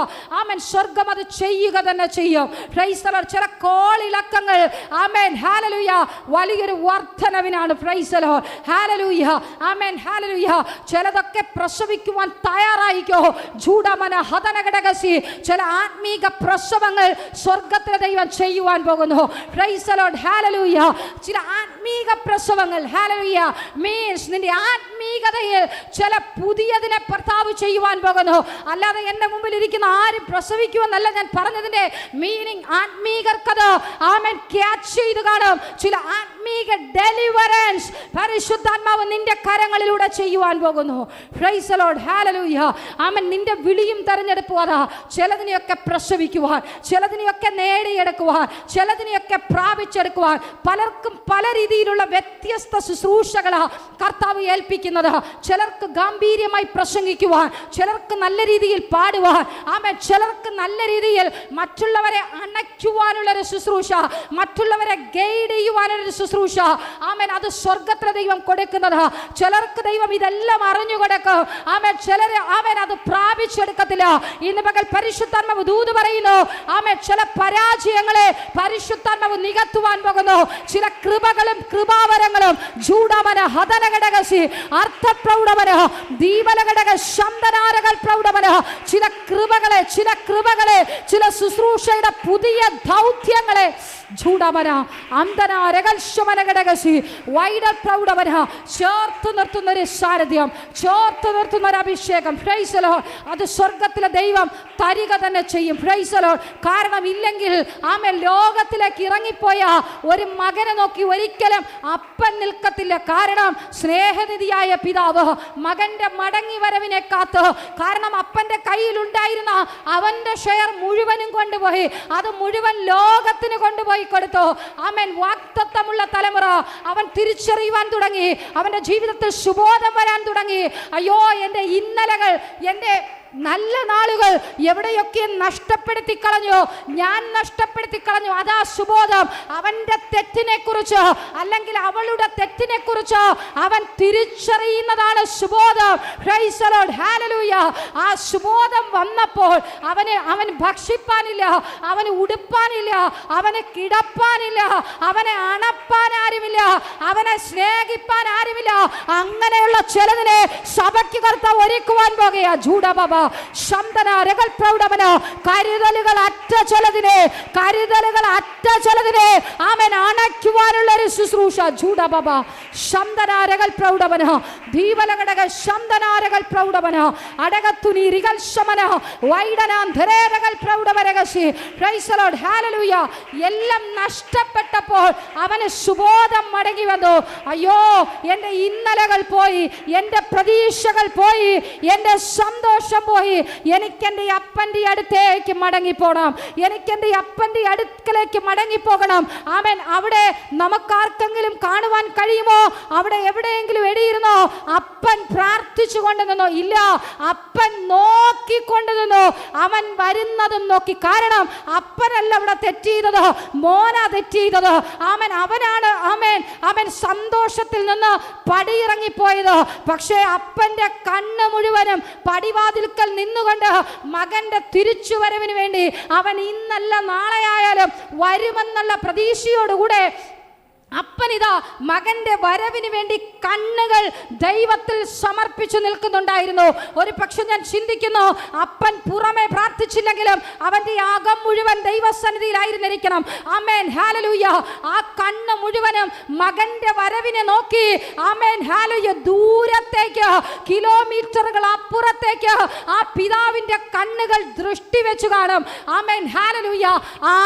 Amen. സ്വർഗ്ഗം അത് ചെയ്യുക തന്നെ ചെയ്യും. Praise the Lord. ചില കോളിളക്കങ്ങൾ ആമേൻ ഹല്ലേലൂയ വലിയൊരു വർധനവിനാണ്. Praise the Lord. Hallelujah. Amen. Hallelujah. ചിലതൊക്കെ പ്രസവിക്കുവാൻ തയ്യാറായിക്കോ. ജൂഡമന ഹതനഘടകസി. ചില ആത്മീക പ്രസവങ്ങൾ സ്വർഗ്ഗത്തിലെ ദൈവം ചെയ്യുവാൻ പോകുന്നു. Praise the Lord. ഹല്ലേലൂയ. ചില ആത്മീക പ്രസവങ്ങൾ ഹല്ലേലൂയ മീൻസ് നിന്റെ ആത്മീകതയിൽ ചില പുതിയതിനെ കർത്താവ് ചെയ്യുവാൻ പോകുന്നു. അല്ലാതെ എൻ്റെ മുമ്പിൽ ഇരിക്കുന്ന ആരും പ്രസവിക്കുമെന്നല്ല ഞാൻ പറഞ്ഞതിൻ്റെ മീനിങ്. ആത്മീകർക്കത് ആമേൻ ക്യാച്ച് ചെയ്ത് കാണും. ചില ആത്മീക ഡെലിവറൻസ് പരിശുദ്ധാത്മാവ് നിന്റെ കരങ്ങളിലൂടെ ചെയ്യുവാൻ പോകുന്നു. Praise the Lord. ഹല്ലേലൂയ. ആമേൻ. നിന്റെ വിളിയും തെരഞ്ഞെടുപ്പും അതാ. ചിലതിനെയൊക്കെ പ്രസവിക്കുവാൻ, ചിലതിനെയൊക്കെ നേടിയെടുക്കുവാൻ, ചിലതിനെയൊക്കെ പ്രാപിച്ചെടുക്കുവാൻ. പലർക്കും പല രീതിയിലുള്ള വ്യത്യസ്ത ശുശ്രൂഷകളാ കർത്താവ് ഏൽപ്പിക്കുന്നത്. ചിലർക്ക് ഗാംഭീര്യമായി പ്രസംഗിക്കുവാൻ, ചിലർക്ക് നല്ല രീതിയിൽ പാടുവാൻ, ആമേൻ, ചിലർക്ക് നല്ല രീതിയിൽ മറ്റുള്ളവരെ അണയ്ക്കുവാനുള്ളൊരു ശുശ്രൂഷ, മറ്റുള്ളവരെ ഗൈഡ് ചെയ്യുവാനുള്ളൊരു ശുശ്രൂഷ. ആമേൻ. അത് സ്വർഗ്ഗത്തിലെ ദൈവം കൊടുക്കുന്നത്. ചിലർക്ക് ദൈവം ഇതെല്ലാം അറിഞ്ഞു കൊടുക്കും. ആമേൻ. ചിലർ ആമേൻ അത് പ്രാപിച്ചെടുക്കത്തില്ല. ഇന്ന് പകൽ പരിശുദ്ധാത്മാവ് ദൂത് പറയുന്നു. ആമേൻ. ചില പരാജയങ്ങളെ പരിശുദ്ധാത്മാവ് നികത്തുവാൻ പോകുന്നു. ചില കൃപകളും കൃപാവരങ്ങളും ജൂഡമന ഹതനഘടകസി അർത്ഥപ്രൗഢവന ദീപലഘടക ശബ്ദനാരകൾ പ്രൗഢവന ചില കൃപകളെ ചില ശുശ്രൂഷയുടെ പുതിയ ദൗത്യങ്ങളെ ജൂഡമന അന്തനാരകൽശമനഘടകസി വൈഡ പ്രൗഢവന ചേർത്ത് നിർത്തുന്നൊരു സാന്നിധ്യം, ചേർത്ത് നിർത്തുന്നൊരു അഭിഷേകം. Price the Lord. അത് സ്വർഗ്ഗത്തിലെ ദൈവം തരിക തന്നെ ചെയ്യും. Praise the Lord. കാരണം ഇല്ലെങ്കിൽ ആമേൻ ലോകത്തിലേക്ക് ഇറങ്ങിപ്പോയ ഒരു മകനെ നോക്കി ഒരിക്കലും അപ്പൻ നിൽക്കത്തില്ല. കാരണം സ്നേഹനിധിയായ പിതാവ് മകന്റെ മടങ്ങി വരവിനെ കാത്ത്, കാരണം അപ്പന്റെ കയ്യിലുണ്ടായിരുന്ന അവന്റെ ഷെയർ മുഴുവനും കൊണ്ടുപോയി, അത് മുഴുവൻ ലോകത്തിന് കൊണ്ടുപോയി കൊടുത്തു. ആമേൻ. വാഗ്ദത്തമുള്ള തലമുറ അവൻ തിരിച്ചറിയുവാൻ തുടങ്ങി. അവന്റെ ജീവിതത്തിൽ സുബോധം വരാൻ തുടങ്ങി. അയ്യോ, എൻ്റെ ഇന്നലകൾ, എൻ്റെ നല്ല നാളുകൾ എവിടെയൊക്കെ നഷ്ടപ്പെടുത്തി കളഞ്ഞു, ഞാൻ നഷ്ടപ്പെടുത്തി കളഞ്ഞു. അതാ സുബോധം. അവന്റെ തെറ്റിനെ കുറിച്ച് അല്ലെങ്കിൽ അവളുടെ തെറ്റിനെ കുറിച്ച് അവൻ തിരിച്ചറിയുന്നതാണ് സുബോധം. Praise the Lord. ഹല്ലേലൂയ. ആ സുബോധം വന്നപ്പോൾ അവൻ ഭക്ഷിപ്പാനില്ല, അവന് ഉടുപ്പാനില്ല, അവന് കിടപ്പാനില്ല, അവനെ അണപ്പാൻ ആരുമില്ല, അവനെ സ്നേഹിപ്പാൻ ആരുമില്ല. അങ്ങനെയുള്ള ചിലതിനെ സഭയ്ക്ക് കർത്താവ് ഒരുക്കുവാൻ പോകുകയാ. ജൂഡബബ ശബ്ദനാരകൾ പ്രൗഢവന കരുതലുകൾ അറ്റ ചിലതിനെ ആമേൻ അണയ്ക്കുവാനുള്ള ഒരു ശുശ്രൂഷ. ജൂഡബബ ശബ്ദനാരകൾ പ്രൗഢവന ദീപലഘടക ശബ്ദനാരകൾ പ്രൗഢവന അടകത്തുനീരികൾ ശമന വൈഡനാന്തരകൾ പ്രൗഢവരകസി. Praise the Lord. ഹല്ലേലൂയ. എല്ലാം നഷ്ടപ്പെട്ടപ്പോൾ അവന് സുബോധം മടങ്ങി വന്നു. അയ്യോ, എൻ്റെ ഇന്നലകൾ പോയി, എൻ്റെ പ്രതീക്ഷകൾ പോയി, എൻ്റെ സന്തോഷം പോയി. എനിക്കെൻ്റെ അപ്പൻ്റെ അടുത്തേക്ക് മടങ്ങിപ്പോകണം, എനിക്കെൻ്റെ അപ്പൻ്റെ അടുക്കലേക്ക് മടങ്ങിപ്പോകണം. ആമേൻ. അവിടെ നമുക്കാർക്കെങ്കിലും കാണുവാൻ കഴിയുമോ? അവിടെ എവിടെയെങ്കിലും എടിയിരുന്നോ? അപ്പൻ പ്രാർത്ഥിച്ചു കൊണ്ട് നിന്നോ? ഇല്ല, അപ്പൻ നോക്കിക്കൊണ്ട് നിന്നു. അവൻ വരുന്നതും നോക്കി. കാരണം അപ്പനല്ല അവിടെ തെറ്റ് ചെയ്തത്, മോനാ തെറ്റ് ചെയ്തത്. ആമേൻ. അവനാണ് അവൻ സന്തോഷത്തിൽ നിന്ന് പടിയിറങ്ങിപ്പോയത്. പക്ഷേ അപ്പൻ്റെ കണ്ണ് മുഴുവനും പടിവാതിൽക്കൽ നിന്നുകൊണ്ട് മകന്റെ തിരിച്ചുവരവിന് വേണ്ടി അവൻ ഇന്നല്ല നാളെ ആയാലും വരുമെന്നുള്ള പ്രതീക്ഷയോടുകൂടെ അപ്പനിതാ മകന്റെ വരവിന് വേണ്ടി കണ്ണുകൾ ദൈവത്തിൽ സമർപ്പിച്ചു നിൽക്കുന്നുണ്ടായിരുന്നു. ഒരു പക്ഷെ ഞാൻ ചിന്തിക്കുന്നു, അപ്പൻ പുറമെ പ്രാർത്ഥിച്ചില്ലെങ്കിലും അവന്റെ അകം മുഴുവൻ ദൈവസന്നിധിയിലായിരുന്നിരിക്കണം. ആമേൻ, ഹല്ലേലൂയ. ആ കണ്ണ് മുഴുവനും മകന്റെ വരവിനെ നോക്കി. ആമേൻ, ഹല്ലേലൂയ. ദൂരത്തേക്ക്, കിലോമീറ്ററുകൾ അപ്പുറത്തേക്ക് ആ പിതാവിന്റെ കണ്ണുകൾ ദൃഷ്ടി വെച്ചു കാണും. ആമേൻ, ഹല്ലേലൂയ. ആ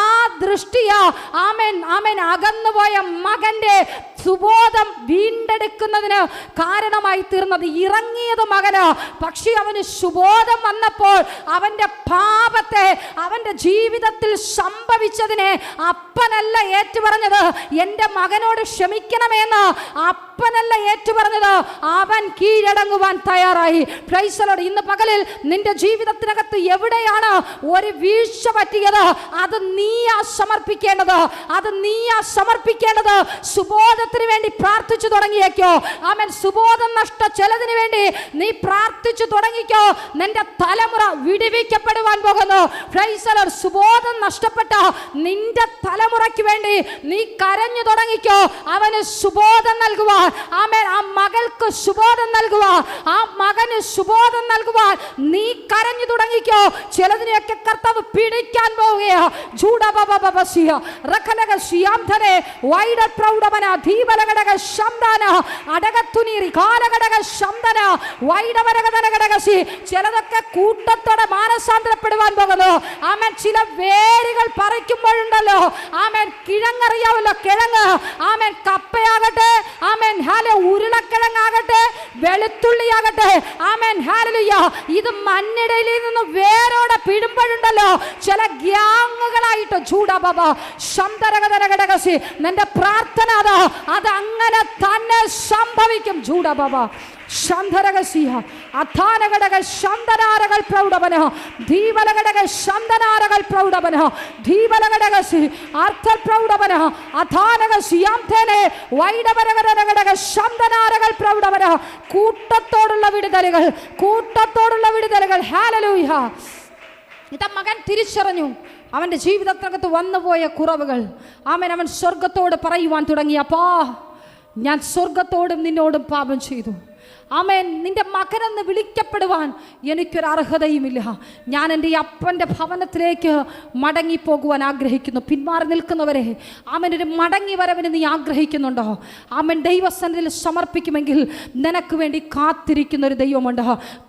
ദൃഷ്ടിയാ ആമേൻ ആമേൻ അകന്നുപോയ മകന്റെ സുബോധം വീണ്ടെടുക്കുന്നതിന് കാരണമായി തീർന്നത്. ഇറങ്ങിയത് മകന്, പക്ഷേ അവന് സുബോധം വന്നപ്പോൾ അവന്റെ പാപത്തെ, അവന്റെ ജീവിതത്തിൽ സംഭവിച്ചതിനെ അപ്പനല്ല ഏറ്റുപറഞ്ഞത്. എൻ്റെ മകനോട് ക്ഷമിക്കണമെന്ന് അപ്പനല്ല ഏറ്റുപറഞ്ഞത്, അവൻ കീഴടങ്ങുവാൻ തയ്യാറായി. Price the Lord. ഇന്ന് പകലിൽ നിന്റെ ജീവിതത്തിനകത്ത് എവിടെയാണ് ഒരു വീഴ്ച പറ്റിയത്, അത് നീയാ സമർപ്പിക്കേണ്ടത്. അത് നീയാ സമർപ്പിക്കേണ്ടത്. സുബോധത്തിന് വേണ്ടി പ്രാർത്ഥിച്ചു തുടങ്ങിയേക്കോ. ആമേൻ. സുബോധം നഷ്ട ചിലതിന് വേണ്ടി നീ പ്രാർത്ഥിച്ചു തുടങ്ങിക്കോ. നിന്റെ തലമുറ വിടുവിക്കപ്പെടുവാൻ പോകുന്നു. Praise the Lord. സുബോധം നഷ്ടപ്പെട്ട നിന്റെ തലമുറയ്ക്ക് വേണ്ടി നീ കരഞ്ഞു തുടങ്ങിക്കോ. അവന് സുബോധം നൽകുവാൻ, ആമേൻ, ആ മകൾക്ക് സുബോധം നൽകുവാൻ, ആ മകന് സുബോധം നൽകുവാൻ നീ കരഞ്ഞു തുടങ്ങിക്കോ. ചിലതിനെയൊക്കെ കർത്താവ് പിടിക്കാൻ പോവുകയാ. ജൂഡബബബബസിയ റഖലക ശിയാംധനെ വൈഡ പ്രൗഢമന ദീപലഘടക ശംദാന അടകത്തുനീറി കാലഘടക ശംദന വൈഡവരകതനഘടകസി. ചിലതൊക്കെ കൂട്ടത്തോടെ മാനസാന്തരപ്പെടുവാൻ പോകുന്നു. ആമേൻ. ചില വേരുകൾ പറിക്കുമ്പോഴുണ്ടല്ലോ, ആമേൻ, കിഴങ്ങറിയാവല്ലോ, കിഴങ്ങ്. ആമേൻ. കപ്പയാകട്ടെ, ആമേൻ, ഹാലെ, ഉരുളക്കിഴങ്ങാകട്ടെ, വെളുത്തുള്ളിയാകട്ടെ, ആമേൻ, ഹാലലുയ്യ, ഇത് മണ്ണിടയിൽ നിന്ന് വേരോടെ പിടുമ്പോഴുണ്ടല്ലോ ചില ഗ്യാങ്ങുകളായിട്ട് ചൂടബബ ശംതരകതരകടകസി. നിന്റെ പ്രാർത്ഥന അത് അങ്ങനെ തന്നെ സംഭവിക്കും. ചൂടബബ ശംധരകസിയ അഥാനഘടക ശംദനാരകൾ പ്രൗഢവന ധീവലഘടക ശംദനാരകൾ പ്രൗഢവന ധീവലഘടകസി അർത്ഥ പ്രൗഢവന അഥാനകസിയാംതേനെ വൈഡവരഘടക ശംദനാരകൾ പ്രൗഢവന. കൂട്ടത്തോടുള്ള വിടുതലുകൾ, കൂട്ടത്തോടുള്ള വിടുതലുകൾ. ഹല്ലേലൂയ. ഇതാ മകൻ തിരിച്ചറിഞ്ഞു അവൻ്റെ ജീവിതത്തിനകത്ത് വന്നുപോയ കുറവുകൾ. ആമേൻ. അവൻ സ്വർഗത്തോട് പറയുവാൻ തുടങ്ങി, അപ്പാ, ഞാൻ സ്വർഗത്തോടും നിന്നോടും പാപം ചെയ്തു. ആമേൻ. നിന്റെ മകനെന്ന് വിളിക്കപ്പെടുവാൻ എനിക്കൊരു അർഹതയുമില്ല. ഞാൻ എൻ്റെ അപ്പൻ്റെ ഭവനത്തിലേക്ക് മടങ്ങിപ്പോകുവാൻ ആഗ്രഹിക്കുന്നു. പിന്മാറി നിൽക്കുന്നവരെ, ആമേൻ, ഒരു മടങ്ങി വരവിന് നീ ആഗ്രഹിക്കുന്നുണ്ടോ? ആമേൻ. ദൈവസന്നിധിയിൽ സമർപ്പിക്കുമെങ്കിൽ നിനക്ക് വേണ്ടി കാത്തിരിക്കുന്നൊരു ദൈവമുണ്ട്.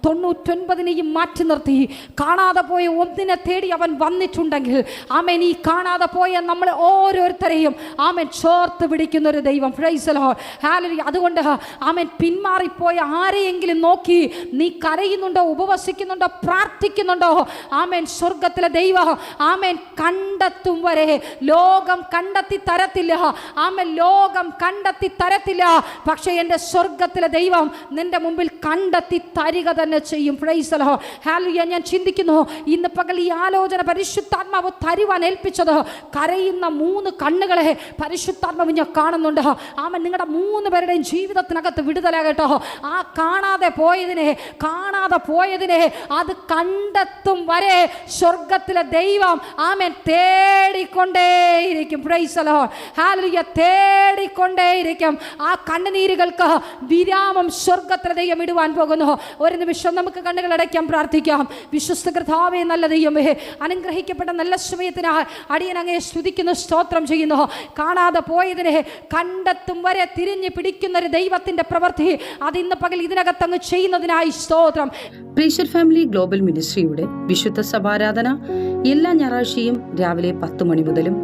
99 മാറ്റി നിർത്തി കാണാതെ പോയ ഒന്നിനെ തേടി അവൻ വന്നിട്ടുണ്ടെങ്കിൽ, ആമേൻ, ഈ കാണാതെ പോയ നമ്മൾ ഓരോരുത്തരെയും, ആമേൻ, ചോർത്ത് പിടിക്കുന്നൊരു ദൈവം. Price the Lord. ഹല്ലേലൂയ. അതുകൊണ്ട് ആമേൻ, പിന്മാറിപ്പോയ ആരെയെങ്കിലും നോക്കി നീ കരയുന്നുണ്ടോ, ഉപവസിക്കുന്നുണ്ടോ, പ്രാർത്ഥിക്കുന്നുണ്ടോ? ആമേൻ. സ്വർഗത്തിലെ ദൈവം, ആമേൻ, കണ്ടെത്തും വരെ ലോകം കണ്ടെത്തി തരത്തില്ല. ആമേൻ. ലോകം കണ്ടെത്തി തരത്തില്ല. പക്ഷേ എൻ്റെ സ്വർഗത്തിലെ ദൈവം നിന്റെ മുമ്പിൽ കണ്ടെത്തി തരിക തന്നെ ചെയ്യും. Praise the Lord. ഹല്ലേലൂയ. ഞാൻ ചിന്തിക്കുന്നു, ഇന്ന് പകൽ ഈ ആലോചന പരിശുദ്ധാത്മാവ് തരുവാൻ ഏൽപ്പിച്ചത് കരയുന്ന 3 കണ്ണുകളെ പരിശുദ്ധാത്മാവ് ഞാൻ കാണുന്നുണ്ട്. ആമേൻ. നിങ്ങളുടെ 3 പേരുടെയും ജീവിതത്തിനകത്ത് വിടുതലാകട്ടോ. ആ കാണാതെ പോയതിനെ അത് കണ്ടെത്തും വരെ സ്വർഗത്തിലെ ദൈവം, ആമേൻ, തേടിക്കൊണ്ടേയിരിക്കും. Praise the Lord. ഹല്ലേലൂയ. തേടിക്കൊണ്ടേയിരിക്കും. ആ കണ്ണുനീരുകൾക്ക് വിരാമം സ്വർഗത്തിലെ ദൈവം ഇടുവാൻ പോകുന്നു. ഒരു നിമിഷം നമുക്ക് കണ്ണുകൾ അടയ്ക്കാം, പ്രാർത്ഥിക്കാം. വിശ്വസ്ത കർത്താവേ, നല്ല ദൈവമേ, അനുഗ്രഹിക്കപ്പെട്ട നല്ല സമയത്തിനായി അടിയൻ അങ്ങയെ സ്തുതിക്കുന്നു, സ്തോത്രം ചെയ്യുന്നു. കാണാതെ പോയതിനെ കണ്ടെത്തും വരെ തിരിഞ്ഞു പിടിക്കുന്ന ഒരു ദൈവത്തിൻ്റെ പ്രവൃത്തി അത് ഇന്ന് പകൽ ഇതിനകത്ത് അങ്ങ് ചെയ്യുന്നതിനായി സ്തോത്രം. പ്രീഷർ ഫാമിലി ഗ്ലോബൽ മിനിസ്ട്രിയുടെ വിശുദ്ധ സഭാരാധന എല്ലാ ഞായറാഴ്ചയും രാവിലെ 10 മണി മുതലും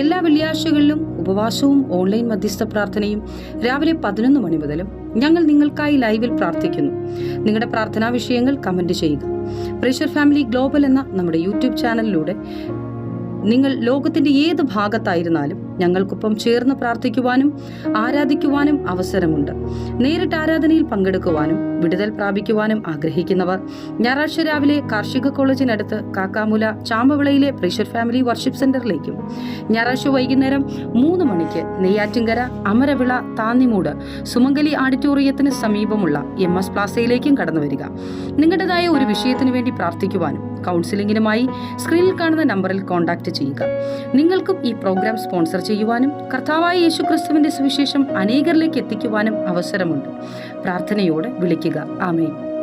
എല്ലാ വെള്ളിയാഴ്ചകളിലും ഉപവാസവും ഓൺലൈൻ മധ്യസ്ഥ പ്രാർത്ഥനയും രാവിലെ 11 മണി മുതലും ഞങ്ങൾ നിങ്ങൾക്കായി ലൈവിൽ പ്രാർത്ഥിക്കുന്നു. നിങ്ങളുടെ പ്രാർത്ഥനാ വിഷയങ്ങൾ കമന്റ് ചെയ്യുക. പ്രീഷർ ഫാമിലി ഗ്ലോബൽ എന്ന നമ്മുടെ യൂട്യൂബ് ചാനലിലൂടെ നിങ്ങൾ ലോകത്തിന്റെ ഏത് ഭാഗത്തായിരുന്നാലും ഞങ്ങൾക്കൊപ്പം ചേർന്ന് പ്രാർത്ഥിക്കുവാനും ആരാധിക്കുവാനും അവസരമുണ്ട്. നേരിട്ട് ആരാധനയിൽ പങ്കെടുക്കുവാനും വിടുതൽ പ്രാപിക്കുവാനും ആഗ്രഹിക്കുന്നവർ ഞായറാഴ്ച രാവിലെ കാർഷിക കോളേജിനടുത്ത് കാക്കാമുല ചാമ്പവിളയിലെ പ്രീഷർ ഫാമിലി വർഷിപ്പ് സെന്ററിലേക്കും ഞായറാഴ്ച വൈകുന്നേരം 3 മണിക്ക് നെയ്യാറ്റിൻകര അമരവിള താന്നിമൂട് സുമംഗലി ഓഡിറ്റോറിയത്തിന് സമീപമുള്ള MS പ്ലാസയിലേക്കും കടന്നു വരിക. നിങ്ങളുടേതായ ഒരു വിഷയത്തിനു വേണ്ടി പ്രാർത്ഥിക്കുവാനും കൗൺസിലിംഗിനുമായി സ്ക്രീനിൽ കാണുന്ന നമ്പറിൽ കോൺടാക്ട് ചെയ്യുക. നിങ്ങൾക്കും ഈ പ്രോഗ്രാം സ്പോൺസർ ചെയ്യുവാനും കർത്താവായ യേശുക്രിസ്തുവിന്റെ സുവിശേഷം അനേകരിലേക്ക് എത്തിക്കുവാനും അവസരമുണ്ട്. പ്രാർത്ഥനയോടെ വിളിക്കുക. ആമേൻ.